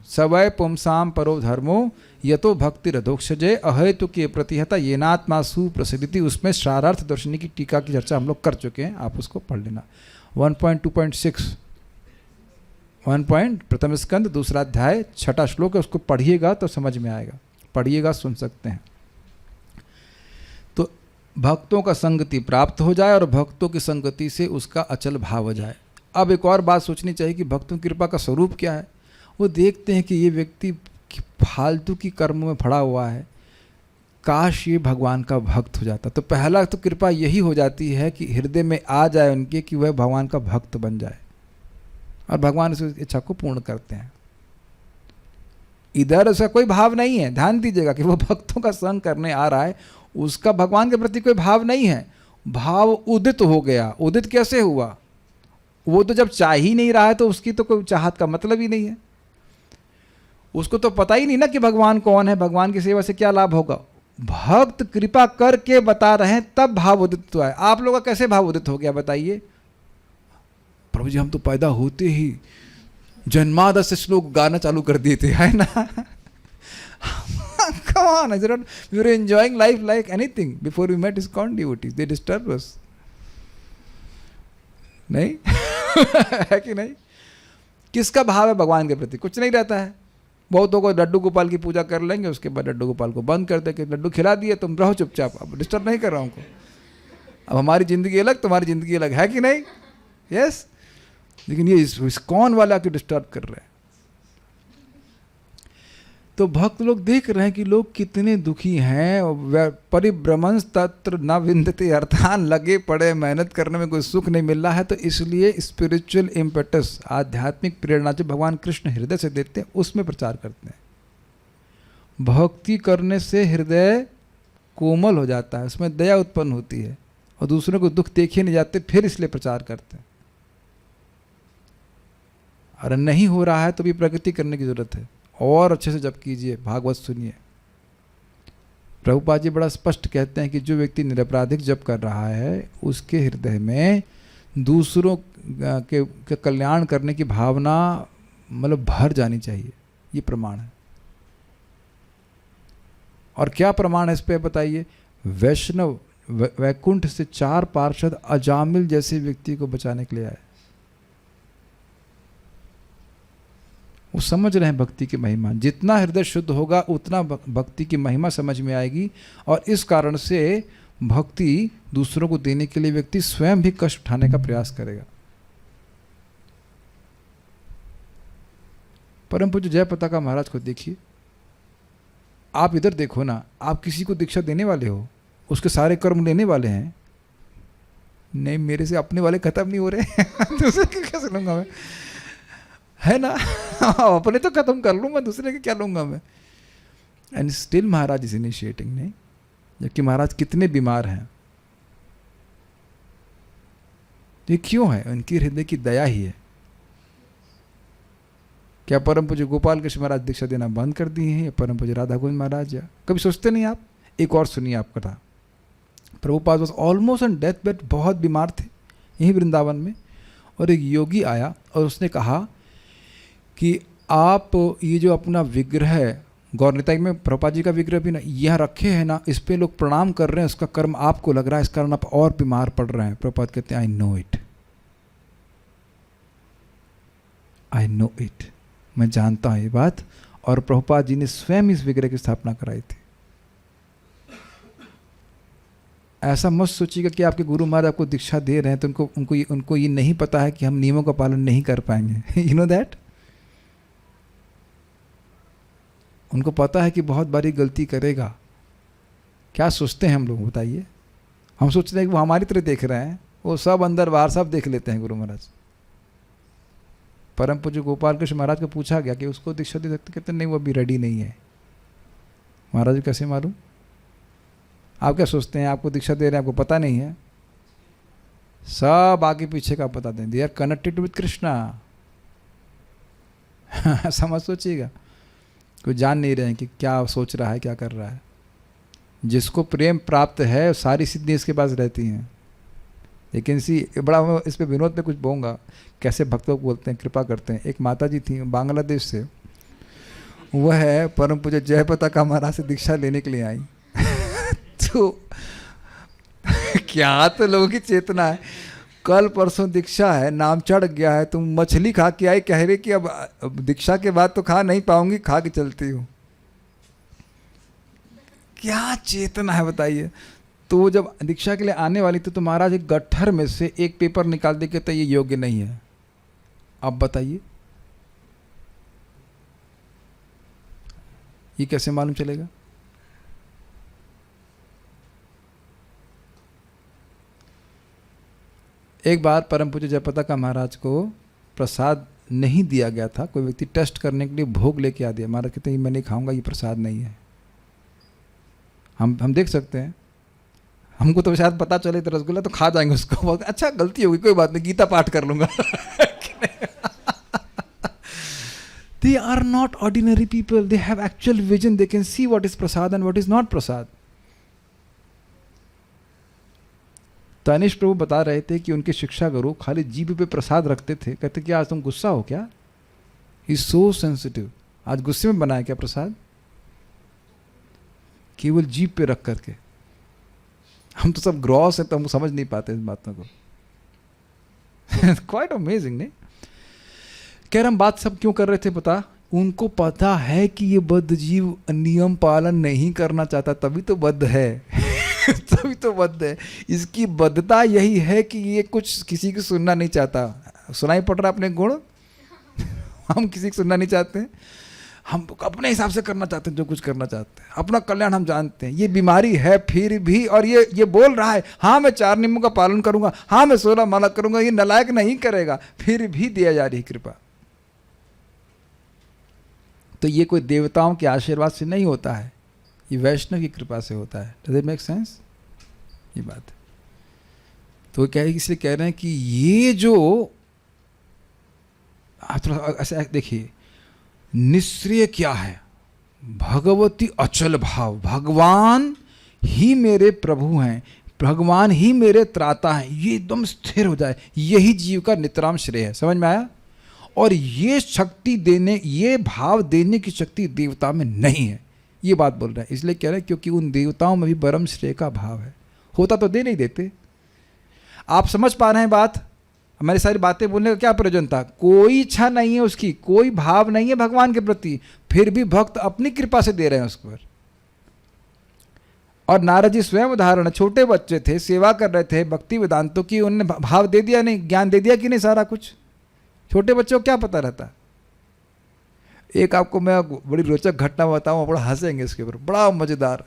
सवय पुंसाम परो धर्मो यतो भक्ति रधोक्षजे अहेतु के प्रतिहता येनात्मा सुप्रसिद्धि, उसमें शारार्थ दर्शनी की टीका की चर्चा हम लोग कर चुके हैं, आप उसको पढ़ लेना। 1.2.6 प्रथम स्कंद दूसरा अध्याय छठा श्लोक है, उसको पढ़िएगा तो समझ में आएगा, पढ़िएगा सुन सकते हैं। तो भक्तों का संगति प्राप्त हो जाए और भक्तों की संगति से उसका अचल भाव हो जाए। अब एक और बात सोचनी चाहिए कि भक्तों की कृपा का स्वरूप क्या है। वो देखते हैं कि ये व्यक्ति फालतू की कर्मों में पड़ा हुआ है, काश ये भगवान का भक्त हो जाता। तो पहला तो कृपा यही हो जाती है कि हृदय में आ जाए उनके कि वह भगवान का भक्त बन जाए, और भगवान उस इच्छा को पूर्ण करते हैं। इधर उसका कोई भाव नहीं है, ध्यान दीजिएगा कि वो भक्तों का संग करने आ रहा है, उसका भगवान के प्रति कोई भाव नहीं है। भाव उदित हो गया। उदित कैसे हुआ? वो तो जब चाह ही नहीं रहा है तो उसकी तो कोई चाहत का मतलब ही नहीं है। उसको तो पता ही नहीं ना कि भगवान कौन है, भगवान की सेवा से क्या लाभ होगा। भक्त कृपा करके बता रहे हैं तब भाव उदित हुआ है। आप लोगों का कैसे भाव उदित हो गया बताइए? प्रभु जी हम तो पैदा होते ही जन्मादि से श्लोक गाना चालू कर दिए थे, है ना? Come on, we were enjoying life like anything before we met ISKCON devotees. They disturbed us. नहीं है कि नहीं? किसका भाव है भगवान के प्रति? कुछ नहीं रहता है। बहुतों को लड्डू गोपाल की पूजा कर लेंगे, उसके बाद लड्डू गोपाल को बंद कर दे कि लड्डू खिला दिए, तुम रहो चुपचाप, अब डिस्टर्ब नहीं कर रहा हूँ उनको। अब हमारी ज़िंदगी अलग, तुम्हारी ज़िंदगी अलग, है कि नहीं? यस। लेकिन ये ISKCON वाला क्यों डिस्टर्ब कर रहे हैं? तो भक्त लोग देख रहे हैं कि लोग कितने दुखी हैं। परिभ्रमण तत्र न विंदते, अर्थान लगे पड़े, मेहनत करने में कोई सुख नहीं मिल रहा है। तो इसलिए स्पिरिचुअल इम्पेटस, आध्यात्मिक प्रेरणा जो भगवान कृष्ण हृदय से देते हैं उसमें प्रचार करते हैं। भक्ति करने से हृदय कोमल हो जाता है, उसमें दया उत्पन्न होती है और दूसरों को दुख देखे नहीं जाते, फिर इसलिए प्रचार करते हैं। अरे नहीं हो रहा है तो भी प्रगति करने की जरूरत है, और अच्छे से जप कीजिए, भागवत सुनिए। प्रभुपाद जी बड़ा स्पष्ट कहते हैं कि जो व्यक्ति निरपराधिक जप कर रहा है उसके हृदय में दूसरों के कल्याण करने की भावना मतलब भर जानी चाहिए। ये प्रमाण है। और क्या प्रमाण है इस पे बताइए? वैष्णव वैकुंठ से 4 पार्षद अजामिल जैसे व्यक्ति को बचाने के लिए आए। वो समझ रहे हैं भक्ति की महिमा। जितना हृदय शुद्ध होगा उतना भक्ति की महिमा समझ में आएगी, और इस कारण से भक्ति दूसरों को देने के लिए व्यक्ति स्वयं भी कष्ट उठाने का प्रयास करेगा। परम पूज्य जय पताका महाराज को देखिए, आप इधर देखो ना, आप किसी को दीक्षा देने वाले हो, उसके सारे कर्म लेने वाले हैं। नहीं, मेरे से अपने वाले खत्म नहीं हो रहे दूसरे के कैसे लूंगा मैं, है ना? अपने तो खत्म कर लूँ मैं, दूसरे के क्या लूँगा मैं? And still Maharaj is initiating, नहीं? जबकि महाराज कितने बीमार हैं। ये क्यों है? उनकी हृदय की दया ही है। क्या परम पूज्य गोपाल कृष्ण महाराज दीक्षा देना बंद कर दिए हैं, या परम पूज्य राधा गोविंद महाराज? या कभी सोचते नहीं आप? एक और सुनिए आप कथा। Prabhupada was almost on death bed, बहुत बीमार थे यहीं वृंदावन में, और एक योगी आया और उसने कहा कि आप ये जो अपना विग्रह है, गौरनिताई में प्रभुपाद जी का विग्रह भी ना यहाँ रखे हैं ना, इस पे लोग प्रणाम कर रहे हैं, उसका कर्म आपको लग रहा है, इस कारण आप और बीमार पड़ रहे हैं। प्रभुपाद कहते हैं I know it, I know it, मैं जानता हूँ ये बात। और प्रभुपाद जी ने स्वयं इस विग्रह की स्थापना कराई थी। ऐसा मत सोचिएगा कि आपके गुरु महाराज आपको दीक्षा दे रहे हैं तो उनको ये नहीं पता है कि हम नियमों का पालन नहीं कर पाएंगे। You know that? उनको पता है कि बहुत बड़ी गलती करेगा। क्या सोचते हैं हम लोग बताइए? हम सोचते हैं कि वो हमारी तरह देख रहे हैं, वो सब अंदर बाहर सब देख लेते हैं गुरु महाराज। परम पूज्य गोपाल कृष्ण महाराज को पूछा गया कि उसको दीक्षा दे सकते, कहते नहीं वो अभी रेडी नहीं है। महाराज कैसे मालूम? आप क्या सोचते हैं आपको दीक्षा दे रहे हैं, आपको पता नहीं है? सब आगे पीछे का पता दें। They are connected with Krishna. समझ सोचिएगा, कोई जान नहीं रहे हैं कि क्या सोच रहा है, क्या कर रहा है। जिसको प्रेम प्राप्त है सारी सिद्धि इसके पास रहती हैं। लेकिन बड़ा इस पे विनोद पे कुछ बोलूँगा, कैसे भक्तों को बोलते हैं, कृपा करते हैं। एक माता जी थी बांग्लादेश से, वह है परम पूज्य जयप्रताप महाराज से दीक्षा लेने के लिए आई। तो क्या तो लोगों की चेतना है, कल परसों दीक्षा है, नाम चढ़ गया है, तुम मछली खा के आई, कह रहे कि अब दीक्षा के बाद तो खा नहीं पाऊंगी, खा के चलती हूँ। क्या चेतना है बताइए। तो जब दीक्षा के लिए आने वाली थी तो महाराज एक गट्ठर में से एक पेपर निकाल दे के तो ये योग्य नहीं है। अब बताइए ये कैसे मालूम चलेगा? एक बार परम पूज्य जयप्रताप महाराज को प्रसाद नहीं दिया गया था। कोई व्यक्ति टेस्ट करने के लिए भोग लेके आ दिया। महाराज कहते हैं मैं नहीं खाऊंगा, ये प्रसाद नहीं है। हम देख सकते हैं, हमको तो शायद पता चले तो रसगुल्ला तो खा जाएंगे उसको, बहुत अच्छा गलती होगी, कोई बात नहीं, गीता पाठ कर लूंगा। They are not ordinary people. They have actual vision. They can see what is prasad and what is not prasad. Tanishq प्रभु बता रहे थे कि उनके शिक्षा गुरु खाली जीभ पे प्रसाद रखते थे। कहते कि आज तुम गुस्सा हो क्या? He is so sensitive. आज गुस्से में बनाया क्या प्रसाद? केवल जीभ पे रख करके। हम तो सब ग्रॉस है तो हम समझ नहीं पाते इस बातों को। क्वाइट अमेजिंग नहीं? कह रहे हम बात सब क्यों कर रहे थे पता? उनको पता है कि ये बद्ध जीव नियम पालन नहीं करना चाहता, तभी तो बद्ध है। तभी तो बद्ध है। इसकी बद्धता यही है कि ये कुछ किसी की सुनना नहीं चाहता। सुनाई पड़ रहा अपने गुण? हम किसी की सुनना नहीं चाहते हैं, हम अपने हिसाब से करना चाहते हैं जो कुछ करना चाहते हैं, अपना कल्याण हम जानते हैं। ये बीमारी है फिर भी, और ये बोल रहा है हाँ मैं 4 नियमों का पालन करूंगा, हाँ मैं 16 माला करूंगा, ये नालायक नहीं करेगा, फिर भी दिया जा रही कृपा। तो ये कोई देवताओं के आशीर्वाद से नहीं होता है, ये वैष्णव की कृपा से होता है। Does it make sense? ये बात तो क्या है, इसलिए कह रहे हैं कि ये जो आप थोड़ा ऐसा देखिए, निश्चय क्या है? भगवती अचल भाव, भगवान ही मेरे प्रभु हैं, भगवान ही मेरे त्राता हैं, ये एकदम स्थिर हो जाए, यही जीव का नितराम श्रेय है। समझ में आया? और ये शक्ति देने, ये भाव देने की शक्ति देवता में नहीं है, ये बात बोल रहे हैं। इसलिए कह रहे हैं क्योंकि उन देवताओं में भी परम श्रेय का भाव है। होता तो दे नहीं देते। आप समझ पा रहे हैं बात? हमारी सारी बातें बोलने का क्या प्रयोजन था? कोई इच्छा नहीं है उसकी, कोई भाव नहीं है भगवान के प्रति, फिर भी भक्त अपनी कृपा से दे रहे हैं उसको। और नारद जी स्वयं उदाहरण, छोटे बच्चे थे, सेवा कर रहे थे भक्ति वेदांतों की, उन्होंने भाव दे दिया नहीं, ज्ञान दे दिया कि नहीं सारा कुछ? छोटे बच्चों को क्या पता रहता? एक आपको मैं बड़ी रोचक घटना बताऊं, बड़ा हंसेंगे इसके ऊपर, बड़ा मजेदार।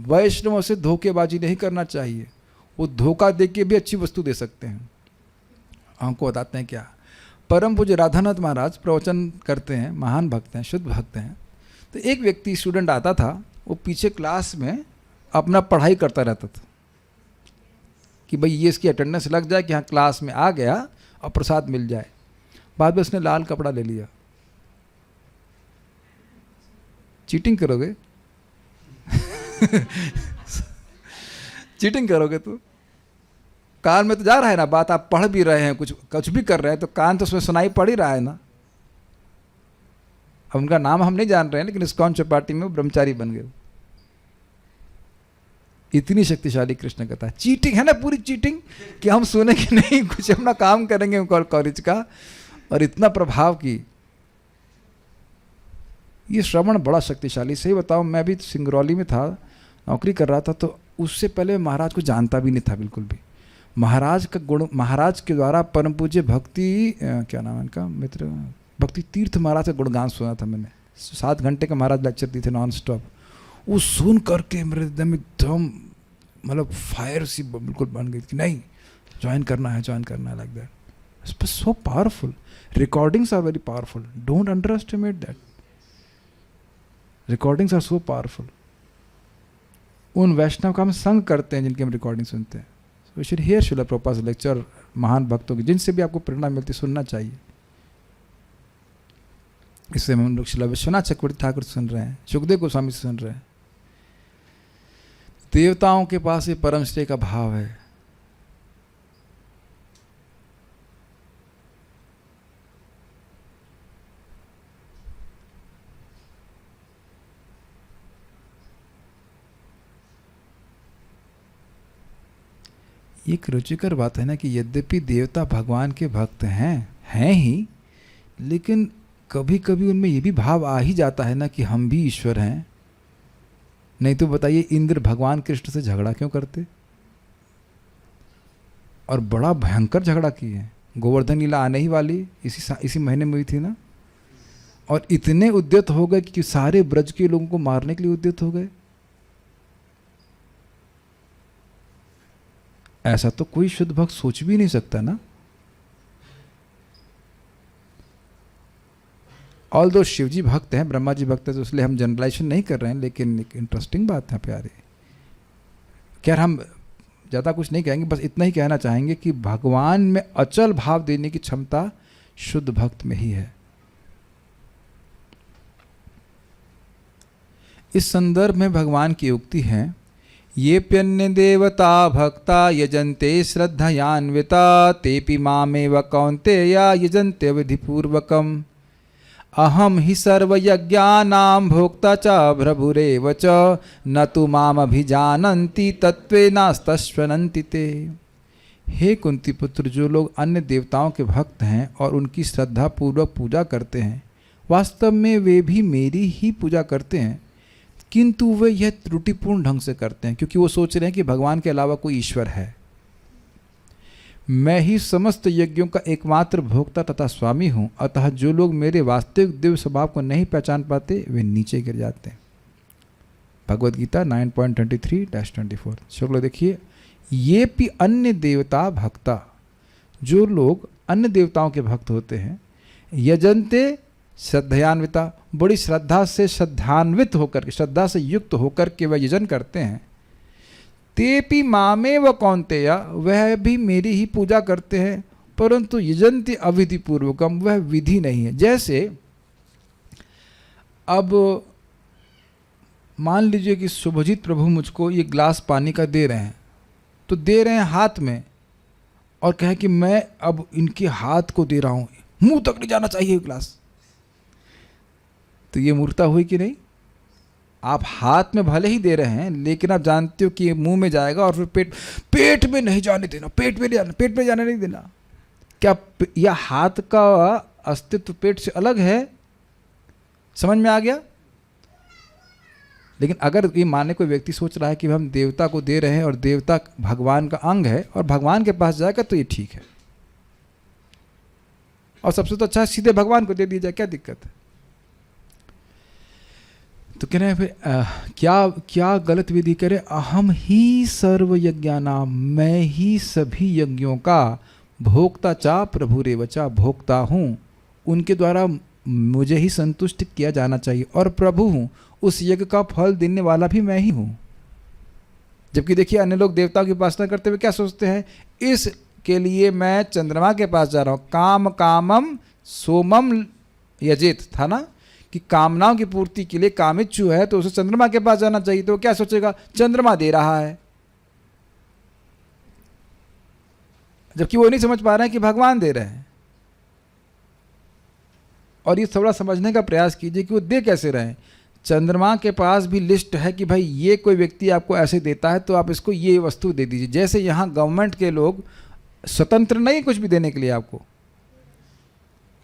वैष्णव से धोखेबाजी नहीं करना चाहिए, वो धोखा दे के भी अच्छी वस्तु दे सकते हैं। हमको बताते हैं क्या। परम पूज्य राधानाथ महाराज प्रवचन करते हैं, महान भक्त हैं, शुद्ध भक्त हैं। तो एक व्यक्ति स्टूडेंट आता था, वो पीछे क्लास में अपना पढ़ाई करता रहता था कि भाई ये इसकी अटेंडेंस लग जाए कि हाँ क्लास में आ गया और प्रसाद मिल जाए। बाद में उसने लाल कपड़ा ले लिया। चीटिंग करोगे? चीटिंग करोगे तो कान में तो जा रहा है ना बात, आप पढ़ भी रहे हैं, कुछ भी कर रहे हैं, तो कान तो उसमें सुनाई पड़ ही रहा है ना। अब उनका नाम हम नहीं जान रहे हैं, लेकिन इस्कॉन चौपाटी में वो ब्रह्मचारी बन गए। इतनी शक्तिशाली कृष्ण कथा है। चीटिंग है ना, पूरी चीटिंग कि हम सुने कि नहीं, कुछ अपना काम करेंगे कॉलेज का, और इतना प्रभाव की ये श्रवण बड़ा शक्तिशाली। सही बताओ, मैं भी सिंगरौली में था, नौकरी कर रहा था, तो उससे पहले महाराज को जानता भी नहीं था बिल्कुल भी। महाराज का गुण, महाराज के द्वारा परम पूज्य भक्ति क्या नाम है इनका मित्र, भक्ति तीर्थ महाराज का गुणगान सुना था मैंने 7 घंटे का महाराज लेक्चर दी थे नॉन स्टॉप। वो सुन करके मेरे एकदम मतलब फायर सी बिल्कुल बन गई कि नहीं, ज्वाइन करना है like that. It's so powerful. Recordings are very powerful, don't underestimate that. Recordings are so powerful. उन वैष्णव का हम संग करते हैं जिनकी हम रिकॉर्डिंग सुनते हैं। So should hear Srila Prabhupada lecture, महान भक्तों की जिनसे भी आपको प्रेरणा मिलती सुनना चाहिए। इससे हम लोग श्रील विश्वनाथ चक्रवर्ती ठाकुर सुन रहे हैं, सुखदेव गोस्वामी सुन रहे हैं। देवताओं के पास ये परम श्रेय का भाव है। एक रुचिकर बात है ना कि यद्यपि देवता भगवान के भक्त हैं ही, लेकिन कभी कभी उनमें ये भी भाव आ ही जाता है ना कि हम भी ईश्वर हैं। नहीं तो बताइए इंद्र भगवान कृष्ण से झगड़ा क्यों करते, और बड़ा भयंकर झगड़ा किए। गोवर्धन लीला आने ही वाली इसी महीने में हुई थी ना, और इतने उद्यत हो गए कि सारे ब्रज के लोगों को मारने के लिए उद्यत हो गए। ऐसा तो कोई शुद्ध भक्त सोच भी नहीं सकता ना। ऑल दो शिव जी भक्त हैं, ब्रह्मा जी भक्त हैं, तो इसलिए हम जनरलाइजेशन नहीं कर रहे हैं, लेकिन एक इंटरेस्टिंग बात है प्यारे। खैर हम ज़्यादा कुछ नहीं कहेंगे, बस इतना ही कहना चाहेंगे कि भगवान में अचल भाव देने की क्षमता शुद्ध भक्त में ही है। इस संदर्भ में भगवान की उक्ति है, ये प्यन्य देवता भक्ता यजन्ते श्रद्धयान्विता तेपि मामेव कौन्तेया यजन्ते विधिपूर्वकम् अहम हि सर्वयज्ञानां भोक्ता च प्रभुरेव च न तु मामभिजानन्ति तत्त्वेनास्तश्वनन्ति ते। हे कुंती पुत्र, जो लोग अन्य देवताओं के भक्त हैं और उनकी श्रद्धा पूर्वक पूजा करते हैं, वास्तव में वे भी मेरी ही पूजा करते हैं, किंतु वे यह त्रुटिपूर्ण ढंग से करते हैं क्योंकि वो सोच रहे हैं कि भगवान के अलावा कोई ईश्वर है। मैं ही समस्त यज्ञों का एकमात्र भोक्ता तथा स्वामी हूँ, अतः जो लोग मेरे वास्तविक दिव्य स्वभाव को नहीं पहचान पाते वे नीचे गिर जाते हैं। भगवद गीता 9.23-24 श्लोक देखिए। ये भी अन्य देवता भक्ता, जो लोग अन्य देवताओं के भक्त होते हैं, यजन्ते श्रद्धयान्विता, बड़ी श्रद्धा से श्रद्धान्वित होकर के, श्रद्धा से युक्त होकर के वह यजन करते हैं। तेपि मामेव कौन्तेय, वह भी मेरी ही पूजा करते हैं, परंतु यजन्ति अविधि पूर्वकम, वह विधि नहीं है। जैसे अब मान लीजिए कि शुभजीत प्रभु मुझको ये ग्लास पानी का दे रहे हैं, तो दे रहे हैं हाथ में और कहे कि मैं अब इनके हाथ को दे रहा हूँ, मुंह तक नहीं जाना चाहिए ग्लास, तो ये मूर्खता हुई कि नहीं? आप हाथ में भले ही दे रहे हैं, लेकिन आप जानते हो कि ये मुंह में जाएगा और फिर पेट में नहीं जाने देना, पेट में जाने नहीं देना। क्या यह हाथ का अस्तित्व पेट से अलग है? समझ में आ गया? लेकिन अगर ये माने कोई व्यक्ति सोच रहा है कि हम देवता को दे रहे हैं और देवता भगवान का अंग है और भगवान के पास जाएगा तो ये ठीक है, और सबसे तो अच्छा है सीधे भगवान को दे दिया जाए, क्या दिक्कत है? तो कह रहे हैं फिर क्या गलत विधि करे? अहम ही सर्व यज्ञानाम, मैं ही सभी यज्ञों का भोक्ता चा प्रभुरेव चा, भोक्ता हूँ, उनके द्वारा मुझे ही संतुष्ट किया जाना चाहिए, और प्रभु हूँ, उस यज्ञ का फल देने वाला भी मैं ही हूँ। जबकि देखिए अन्य लोग देवताओं की उपासना करते हुए क्या सोचते हैं, इसके लिए मैं चंद्रमा के पास जा रहा हूँ, काम कामम सोमम यजेत था ना, कि कामनाओं की पूर्ति के लिए कामिच्छु है तो उसे चंद्रमा के पास जाना चाहिए, तो क्या सोचेगा, चंद्रमा दे रहा है, जबकि वो नहीं समझ पा रहे हैं कि भगवान दे रहे हैं। और ये थोड़ा समझने का प्रयास कीजिए कि वो दे कैसे रहे हैं। चंद्रमा के पास भी लिस्ट है कि भाई ये कोई व्यक्ति आपको ऐसे देता है तो आप इसको ये वस्तु दे दीजिए। जैसे यहाँ गवर्नमेंट के लोग स्वतंत्र नहीं कुछ भी देने के लिए, आपको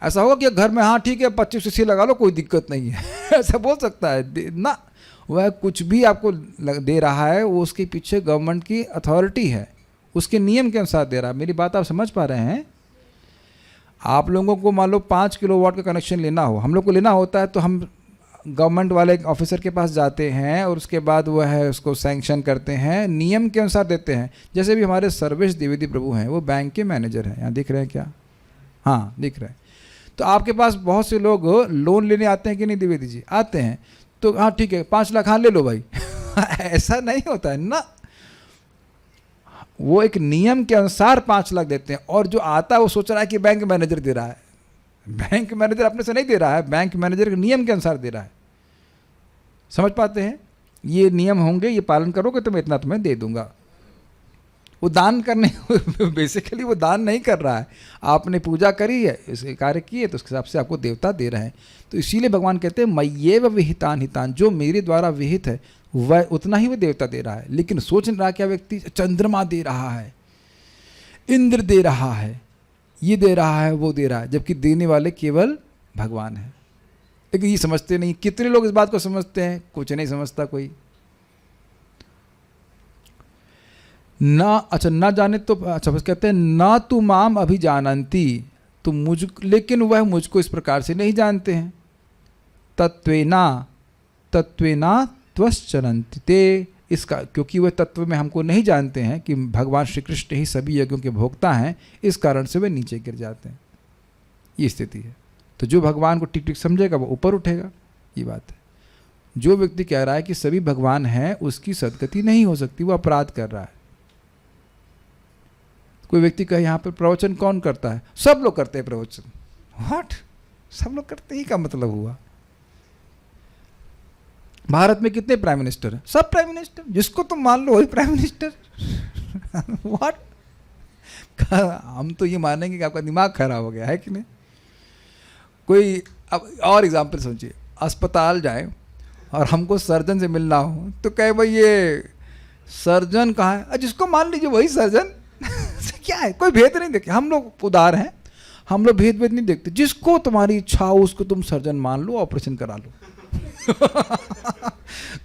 ऐसा होगा कि घर में हाँ ठीक है 25 सीसी लगा लो कोई दिक्कत नहीं है ऐसा बोल सकता है ना? वह कुछ भी आपको दे रहा है वो उसके पीछे गवर्नमेंट की अथॉरिटी है, उसके नियम के अनुसार दे रहा है। मेरी बात आप समझ पा रहे हैं? आप लोगों को मान लो 5 किलोवाट का कनेक्शन लेना हो, हम लोग को लेना होता है तो हम गवर्नमेंट वाले ऑफिसर के पास जाते हैं और उसके बाद वह है उसको सैंक्शन करते हैं, नियम के अनुसार देते हैं। जैसे भी हमारे सर्वेश द्विवेदी प्रभु हैं, वो बैंक के मैनेजर हैं, यहाँ दिख रहे हैं क्या? हाँ दिख रहे हैं। तो आपके पास बहुत से लोग लोन लेने आते हैं कि नहीं द्विवेदी जी? आते हैं। तो हाँ ठीक है 5 लाख हाँ ले लो भाई ऐसा नहीं होता है ना, वो एक नियम के अनुसार 5 लाख देते हैं। और जो आता है वो सोच रहा है कि बैंक मैनेजर दे रहा है। बैंक मैनेजर अपने से नहीं दे रहा है, बैंक मैनेजर के नियम के अनुसार दे रहा है। समझ पाते हैं? ये नियम होंगे, ये पालन करोगे तो मैं इतना तुम्हें दे दूंगा। वो दान करने बेसिकली वो दान नहीं कर रहा है, आपने पूजा करी है, इसके कार्य किए तो उसके हिसाब से आपको देवता दे रहे हैं। तो इसीलिए भगवान कहते हैं मय्येव विहितान हितान, जो मेरे द्वारा विहित है वह उतना ही वो देवता दे रहा है। लेकिन सोच नहीं रहा क्या व्यक्ति चंद्रमा दे रहा है, इंद्र दे रहा है, ये दे रहा है, वो दे रहा है, जबकि देने वाले केवल भगवान है। लेकिन ये समझते नहीं। कितने लोग इस बात को समझते हैं? कुछ नहीं समझता कोई। ना अच्छा ना जाने तो अच्छा बस कहते हैं ना तू माम अभी जानंती, तो लेकिन वह मुझको इस प्रकार से नहीं जानते हैं। तत्वेना त्वश्चरन्ति ते, इसका क्योंकि वह तत्व में हमको नहीं जानते हैं कि भगवान श्री कृष्ण ही सभी यज्ञों के भोक्ता हैं, इस कारण से वे नीचे गिर जाते हैं। ये स्थिति है। तो जो भगवान को ठीक ठीक समझेगा वो ऊपर उठेगा, ये बात है। जो व्यक्ति कह रहा है कि सभी भगवान हैं, उसकी सदगति नहीं हो सकती, वो अपराध कर रहा है। कोई व्यक्ति कहे यहाँ पर प्रवचन कौन करता है? सब लोग करते हैं प्रवचन। व्हाट? सब लोग करते ही का मतलब हुआ? भारत में कितने प्राइम मिनिस्टर हैं? सब प्राइम मिनिस्टर, जिसको तुम मान लो वही प्राइम मिनिस्टर। व्हाट? हम तो ये मानेंगे कि आपका दिमाग खराब हो गया है कि नहीं। कोई अब और एग्जाम्पल सोचिए, अस्पताल जाए और हमको सर्जन से मिलना हो तो कहे भाई ये सर्जन कहाँ है? जिसको मान लीजिए वही सर्जन। क्या है, कोई भेद नहीं देखते। हम लोग उदार हैं, हम लोग भेद नहीं देखते। जिसको तुम्हारी इच्छा हो उसको तुम सर्जन मान लो, ऑपरेशन करा लो।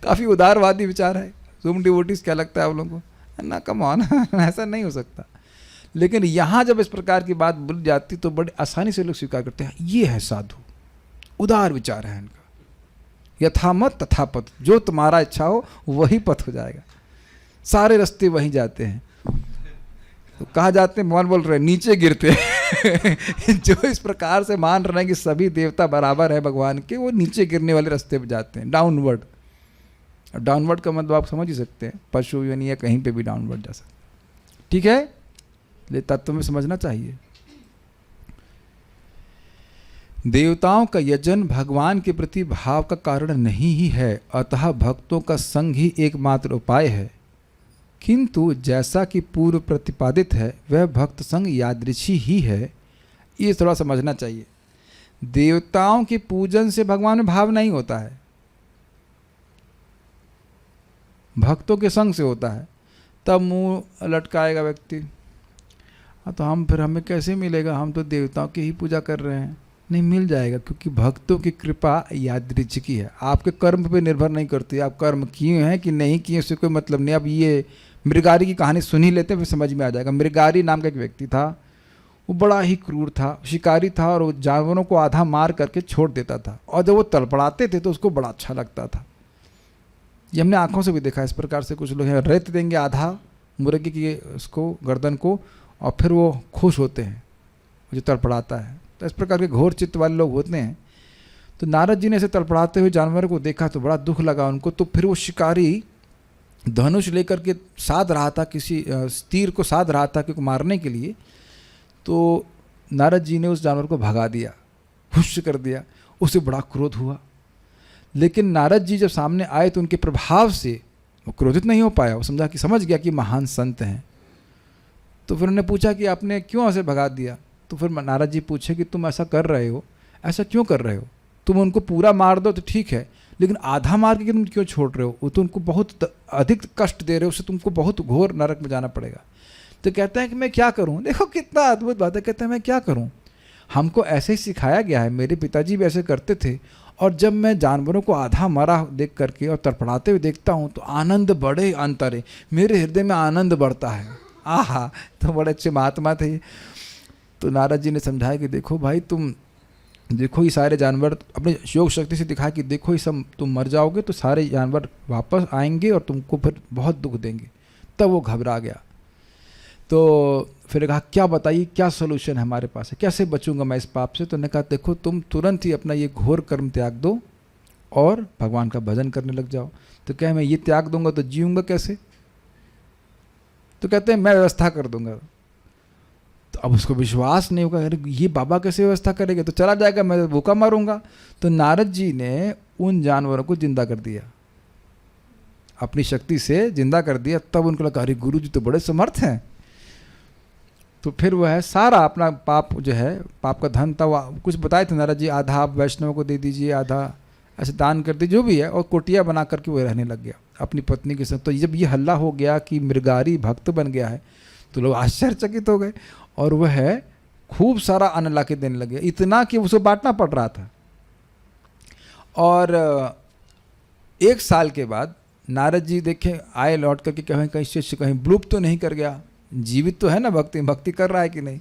काफी उदारवादी विचार है। तुम डिवोटीज क्या लगता है आप लोगों को? ना कम ऑन ऐसा नहीं हो सकता। लेकिन यहाँ जब इस प्रकार की बात बोली जाती तो बड़े आसानी से लोग स्वीकार करते हैं, ये है साधु, उदार विचार है इनका। यथा मत तथा पथ, जो तुम्हारा इच्छा हो वही पथ हो जाएगा, सारे रास्ते वहीं जाते हैं। तो कहा जाते हैं, भगवान बोल रहे हैं नीचे गिरते हैं। जो इस प्रकार से मान रहे हैं कि सभी देवता बराबर है भगवान के, वो नीचे गिरने वाले रास्ते पे जाते हैं, डाउनवर्ड। डाउनवर्ड का मतलब आप समझ ही सकते हैं, पशु यानी या कहीं पे भी डाउनवर्ड जा सकते। ठीक है, ले तत्व में समझना चाहिए। देवताओं का यजन भगवान के प्रति भाव का कारण नहीं ही है, अतः भक्तों का संग ही एकमात्र उपाय है। किंतु जैसा कि पूर्व प्रतिपादित है वह भक्त संग यादृच्छी ही है, ये थोड़ा समझना चाहिए। देवताओं के पूजन से भगवान में भाव नहीं होता है, भक्तों के संग से होता है। तब मुंह लटकाएगा व्यक्ति, तो हम फिर हमें कैसे मिलेगा, हम तो देवताओं की ही पूजा कर रहे हैं। नहीं मिल जाएगा, क्योंकि भक्तों की कृपा यादृच्छिकी है, आपके कर्म पे निर्भर नहीं करती। आप कर्म किए हैं कि नहीं किए उससे कोई मतलब नहीं। अब ये मृगारी की कहानी सुन ही लेते हैं, फिर समझ में आ जाएगा। मृगारी नाम का एक व्यक्ति था, वो बड़ा ही क्रूर था, शिकारी था, और वो जानवरों को आधा मार करके छोड़ देता था, और जब वो तड़पड़ाते थे तो उसको बड़ा अच्छा लगता था। ये हमने आंखों से भी देखा। इस प्रकार से कुछ लोग हैं, रेत देंगे आधा मुर्गी की उसको गर्दन को, और फिर वो खुश होते हैं जो तड़पड़ाता है। तो इस प्रकार के घोर चित्त वाले लोग होते हैं। तो नारद जी ने ऐसे तड़पड़ाते हुए जानवर को देखा तो बड़ा दुख लगा उनको। तो फिर वो शिकारी धनुष लेकर के साध रहा था, किसी तीर को साध रहा था क्योंकि मारने के लिए। तो नारद जी ने उस जानवर को भगा दिया, हुश कर दिया। उसे बड़ा क्रोध हुआ। लेकिन नारद जी जब सामने आए तो उनके प्रभाव से वो क्रोधित नहीं हो पाया। वो समझ गया कि महान संत हैं। तो फिर उन्होंने पूछा कि आपने क्यों ऐसे भगा दिया? तो फिर नारद जी पूछे कि तुम ऐसा कर रहे हो, ऐसा क्यों कर रहे हो? तुम उनको पूरा मार दो तो ठीक है, लेकिन आधा मार के तुम क्यों छोड़ रहे हो? वो तो उनको बहुत अधिक कष्ट दे रहे हो, उससे तुमको बहुत घोर नरक में जाना पड़ेगा। तो कहता है कि मैं क्या करूं? देखो कितना अद्भुत बात है। कहता है मैं क्या करूं, हमको ऐसे ही सिखाया गया है, मेरे पिताजी भी ऐसे करते थे, और जब मैं जानवरों को आधा मरा देख करके और तड़पड़ाते हुए देखता हूं तो आनंद बड़े अंतरे, मेरे हृदय में आनंद बढ़ता है। आहा, तो बड़े अच्छे महात्मा थे। तो नारद जी ने समझाया कि देखो भाई, तुम देखो ये सारे जानवर, अपने योग शक्ति से दिखा कि देखो ये सब तुम मर जाओगे तो सारे जानवर वापस आएंगे और तुमको फिर बहुत दुख देंगे। तब वो घबरा गया। तो फिर कहा क्या बताइए, क्या सोल्यूशन है हमारे पास है, कैसे बचूंगा मैं इस पाप से? तो उन्होंने कहा देखो तुम तुरंत ही अपना ये घोर कर्म त्याग दो और भगवान का भजन करने लग जाओ। तो क्या मैं ये त्याग दूंगा तो जीऊंगा कैसे? तो कहते हैं मैं व्यवस्था कर दूंगा। तो अब उसको विश्वास नहीं होगा, अरे ये बाबा कैसे व्यवस्था करेंगे, तो चला जाएगा, मैं भूखा मारूंगा। तो नारद जी ने उन जानवरों को जिंदा कर दिया, अपनी शक्ति से जिंदा कर दिया। तब उनको लगा अरे गुरु जी तो बड़े समर्थ हैं। तो फिर वह है सारा अपना पाप जो है, पाप का धन था, वो कुछ बताए थे नारद जी, आधा आप वैष्णव को दे दीजिए, आधा ऐसे दान कर दीजिए, जो भी है, और कोटिया बना करके वो रहने लग गया अपनी पत्नी के साथ। तो जब ये हल्ला हो गया कि मृगारी भक्त बन गया है तो लोग आश्चर्यचकित हो गए और वह खूब सारा अन्न ला के देने लगे, इतना कि उसको बांटना पड़ रहा था। और 1 साल के बाद नारद जी देखे आए लौट करके, कहीं कहीं शिष्य कहीं ब्लूप तो नहीं कर गया, जीवित तो है ना, भक्ति कर रहा है कि नहीं।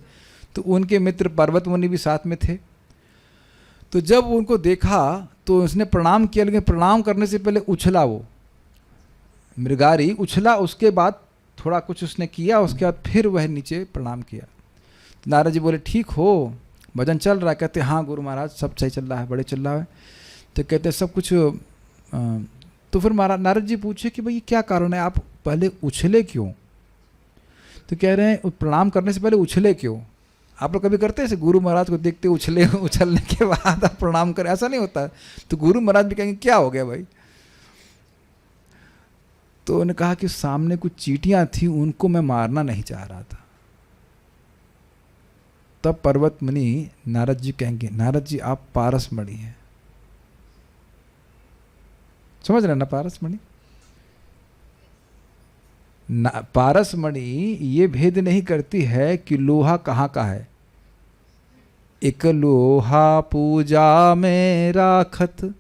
तो उनके मित्र पर्वत मुनि भी साथ में थे। तो जब उनको देखा तो उसने प्रणाम किया, लेकिन प्रणाम करने से पहले उछला, वो मृगारी उछला, उसके बाद थोड़ा कुछ उसने किया, उसके बाद फिर वह नीचे प्रणाम किया। तो नारद जी बोले ठीक हो, भजन चल रहा है? कहते हाँ गुरु महाराज सब सही चल रहा है, बड़े चल रहा है। तो कहते सब कुछ। तो फिर महाराज नारद जी पूछे कि भाई क्या कारण है, आप पहले उछले क्यों? तो कह रहे हैं प्रणाम करने से पहले उछले क्यों? आप लोग कभी करते हैं गुरु महाराज को देखते उछले, उछलने के बाद आप प्रणाम करें? ऐसा नहीं होता। तो गुरु महाराज भी कहेंगे क्या हो गया भाई? तो उन्होंने कहा कि सामने कुछ चींटियां थी, उनको मैं मारना नहीं चाह रहा था। तब पर्वत मुनि नारद जी कहेंगे नारद जी आप पारस मणि हैं, समझ रहे ना? पारस मणि, पारस मणि ये भेद नहीं करती है कि लोहा कहाँ का है। एक लोहा पूजा में राखत,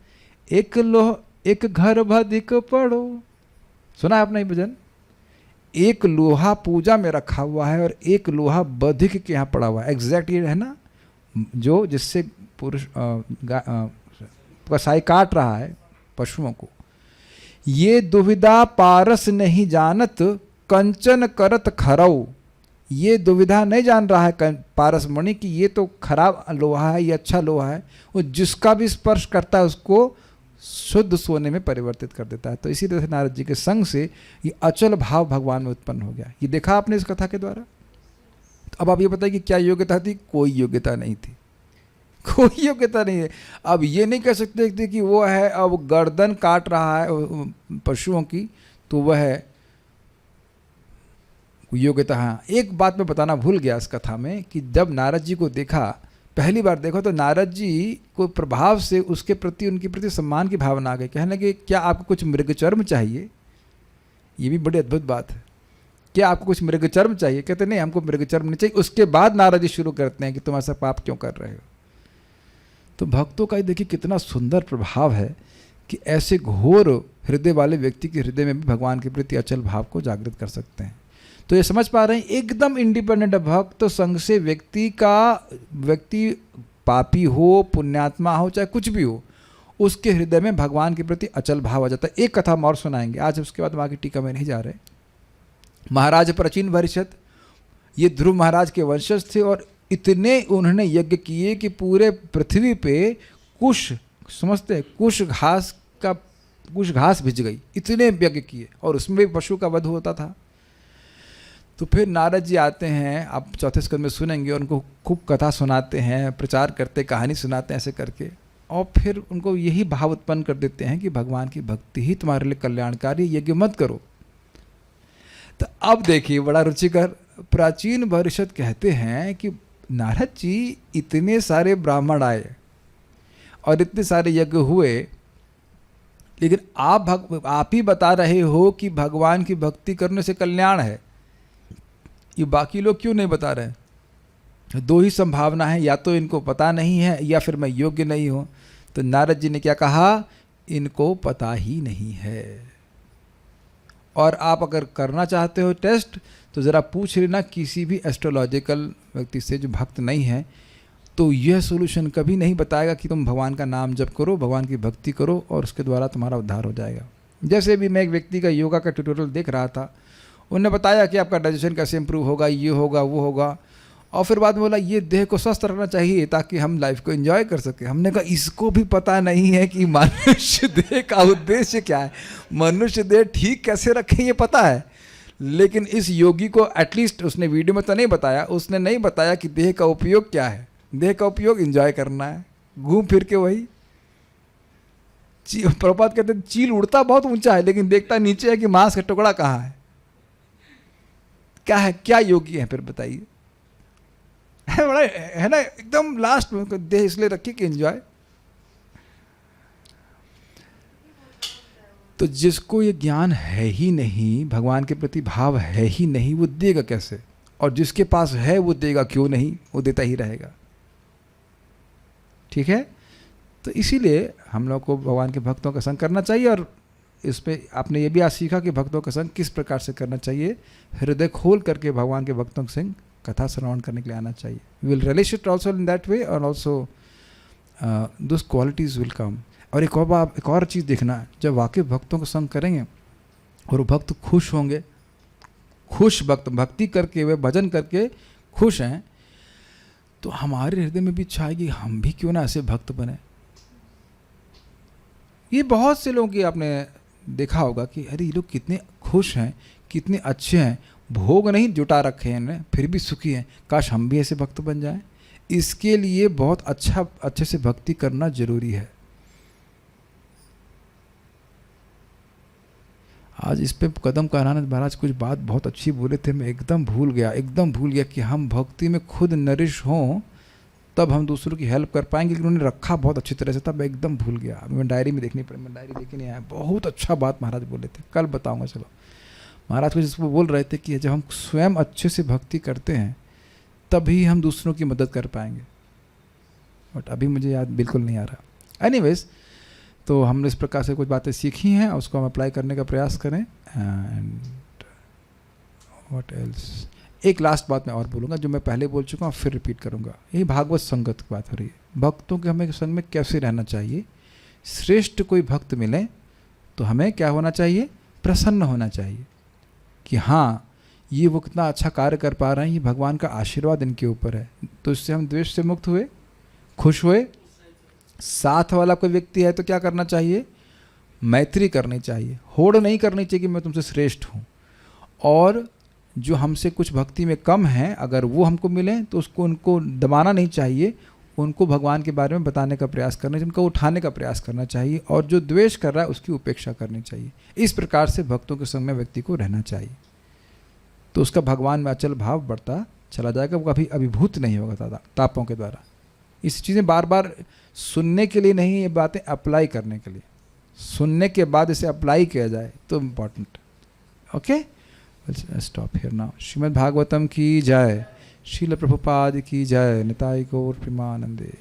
एक घर भदिक पड़ो। सुना है आपने भजन? एक लोहा पूजा में रखा हुआ है और एक लोहा बधिक के यहाँ पड़ा हुआ है। एग्जैक्ट ये है ना, जो जिससे पुरुष कसाई काट रहा है पशुओं को। ये दुविधा पारस नहीं जानत, कंचन करत खरऊ। ये दुविधा नहीं जान रहा है पारस मणि कि ये तो खराब लोहा है, ये अच्छा लोहा है। वो जिसका भी स्पर्श करता है उसको शुद्ध सोने में परिवर्तित कर देता है। तो इसी तरह से नारद जी के संग से ये अचल भाव भगवान में उत्पन्न हो गया। ये देखा आपने इस कथा के द्वारा। तो अब आप ये बताइए कि क्या योग्यता थी? कोई योग्यता नहीं थी, कोई योग्यता नहीं है। अब ये नहीं कह सकते थे कि वो है अब गर्दन काट रहा है पशुओं की तो वह है योग्यता। हाँ, एक बात मैं बताना भूल गया इस कथा में कि जब नारद जी को देखा, पहली बार देखो, तो नारद जी को प्रभाव से उसके प्रति, उनके प्रति सम्मान की भावना आ गई। कहने लगे क्या आपको कुछ मृगचर्म चाहिए? ये भी बड़ी अद्भुत बात है। क्या आपको कुछ मृगचर्म चाहिए? कहते नहीं हमको मृगचर्म नहीं चाहिए। उसके बाद नारद जी शुरू करते हैं कि तुम ऐसा पाप क्यों कर रहे हो। तो भक्तों का देखिए कितना सुंदर प्रभाव है कि ऐसे घोर हृदय वाले व्यक्ति के हृदय में भी भगवान के प्रति अचल भाव को जागृत कर सकते हैं। तो ये समझ पा रहे हैं, एकदम इंडिपेंडेंट भक्त तो संग से व्यक्ति पापी हो, पुण्यात्मा हो, चाहे कुछ भी हो, उसके हृदय में भगवान के प्रति अचल भाव आ जाता है। एक कथा हम और सुनाएंगे आज, उसके बाद वहाँ की टीका में नहीं जा रहे। महाराज प्राचीन भरिष्यत, ये ध्रुव महाराज के वंशज थे और इतने उन्होंने यज्ञ किए कि पूरे पृथ्वी पे कुश, समझते हैं, कुश घास भिज गई, इतने यज्ञ किए और उसमें भी पशु का वध होता था। तो फिर नारद जी आते हैं, आप चौथे स्कंद में सुनेंगे, और उनको खूब कथा सुनाते हैं, प्रचार करते, कहानी सुनाते हैं ऐसे करके, और फिर उनको यही भाव उत्पन्न कर देते हैं कि भगवान की भक्ति ही तुम्हारे लिए कल्याणकारी, यज्ञ मत करो। तो अब देखिए बड़ा रुचिकर, प्राचीन भरिष्यत कहते हैं कि नारद जी इतने सारे ब्राह्मण आए और इतने सारे यज्ञ हुए, लेकिन आप ही बता रहे हो कि भगवान की भक्ति करने से कल्याण है, ये बाकी लोग क्यों नहीं बता रहे? दो ही संभावना है, या तो इनको पता नहीं है या फिर मैं योग्य नहीं हूँ। तो नारद जी ने क्या कहा? इनको पता ही नहीं है। और आप अगर करना चाहते हो टेस्ट तो ज़रा पूछ लेना किसी भी एस्ट्रोलॉजिकल व्यक्ति से जो भक्त नहीं है, तो यह सोल्यूशन कभी नहीं बताएगा कि तुम भगवान का नाम जप करो, भगवान की भक्ति करो और उसके द्वारा तुम्हारा उद्धार हो जाएगा। जैसे भी मैं एक व्यक्ति का योगा का ट्यूटोरियल देख रहा था, उन्होंने बताया कि आपका डाइजेशन कैसे इंप्रूव होगा, ये होगा वो होगा, और फिर बाद में बोला ये देह को स्वस्थ रखना चाहिए ताकि हम लाइफ को एंजॉय कर सके। हमने कहा इसको भी पता नहीं है कि मनुष्य देह का उद्देश्य क्या है, मनुष्य देह ठीक कैसे रखें ये पता है, लेकिन इस योगी को एटलीस्ट उसने वीडियो में तो नहीं बताया, उसने नहीं बताया कि देह का उपयोग क्या है। देह का उपयोग एंजॉय करना है, घूम फिर के वही। प्रभुपाद कहते हैं चील उड़ता बहुत ऊंचा है लेकिन देखता नीचे है कि मांस का टुकड़ा कहाँ है। क्या है, क्या योगी है फिर बताइए? है बड़ा, है ना, एकदम लास्ट में देह इसलिए रखी कि एंजॉय। तो जिसको ये ज्ञान है ही नहीं, भगवान के प्रति भाव है ही नहीं, वो देगा कैसे? और जिसके पास है वो देगा क्यों नहीं, वो देता ही रहेगा। ठीक है, तो इसीलिए हम लोग को भगवान के भक्तों का संग करना चाहिए। और इस पे आपने ये भी आज सीखा कि भक्तों का संग किस प्रकार से करना चाहिए। हृदय खोल करके भगवान के भक्तों के संग कथा श्रवण करने के लिए आना चाहिए। Will release it also in that way और also those qualities will come. और एक और चीज़ देखना, जब वाकई भक्तों का संग करेंगे और वो भक्त खुश होंगे, खुश भक्त भक्ति करके वे भजन करके खुश हैं, तो हमारे हृदय में भी इच्छा आएगी हम भी क्यों ना ऐसे भक्त बने। ये बहुत से लोगों की आपने देखा होगा कि अरे ये लोग कितने खुश हैं, कितने अच्छे हैं, भोग नहीं जुटा रखे हैं फिर भी सुखी हैं, काश हम भी ऐसे भक्त बन जाएं। इसके लिए बहुत अच्छे से भक्ति करना जरूरी है। आज इस पे कदम कारानंद महाराज कुछ बात बहुत अच्छी बोले थे, मैं एकदम भूल गया कि हम भक्ति में खुद नरिश हों तब हम दूसरों की हेल्प कर पाएंगे। लेकिन उन्होंने रखा बहुत अच्छी तरह से, तब मैं एकदम भूल गया। अभी मैं डायरी में देखनी पड़ी, मैं डायरी लेके नहीं आया। बहुत अच्छा बात महाराज बोले थे, कल बताऊंगा। चलो, महाराज कुछ इसको बोल रहे थे कि जब हम स्वयं अच्छे से भक्ति करते हैं तभी हम दूसरों की मदद कर पाएंगे, बट अभी मुझे याद बिल्कुल नहीं आ रहा। एनीवेज, तो हमने इस प्रकार से कुछ बातें सीखी हैं, उसको हम अप्लाई करने का प्रयास करें। एंड व्हाट एल्स, एक लास्ट बात मैं और बोलूँगा जो मैं पहले बोल चुका हूँ, फिर रिपीट करूँगा। यही भागवत संगत की बात हो रही है। भक्तों के हमें संग में कैसे रहना चाहिए। श्रेष्ठ कोई भक्त मिले तो हमें क्या होना चाहिए, प्रसन्न होना चाहिए कि हाँ ये वो कितना अच्छा कार्य कर पा रहे हैं, ये भगवान का आशीर्वाद इनके ऊपर है। तो इससे हम द्वेष से मुक्त हुए, खुश हुए। साथ वाला कोई व्यक्ति है तो क्या करना चाहिए, मैत्री करनी चाहिए, होड़ नहीं करनी चाहिए कि मैं तुमसे श्रेष्ठ हूँ। और जो हमसे कुछ भक्ति में कम हैं, अगर वो हमको मिलें तो उसको उनको दबाना नहीं चाहिए, उनको भगवान के बारे में बताने का प्रयास करना चाहिए, उनको उठाने का प्रयास करना चाहिए। और जो द्वेष कर रहा है उसकी उपेक्षा करनी चाहिए। इस प्रकार से भक्तों के संग में व्यक्ति को रहना चाहिए, तो उसका भगवान में अचल भाव बढ़ता चला जाएगा। वो कभी अभिभूत नहीं होगा तापों के द्वारा। इस चीज़ें बार बार सुनने के लिए नहीं, ये बातें अप्लाई करने के लिए। सुनने के बाद इसे अप्लाई किया जाए तो important. Okay, stop here now. Shrimad Bhagavatam की जय, श्रील प्रभुपाद की जय, निताई गौर प्रेमानंदे।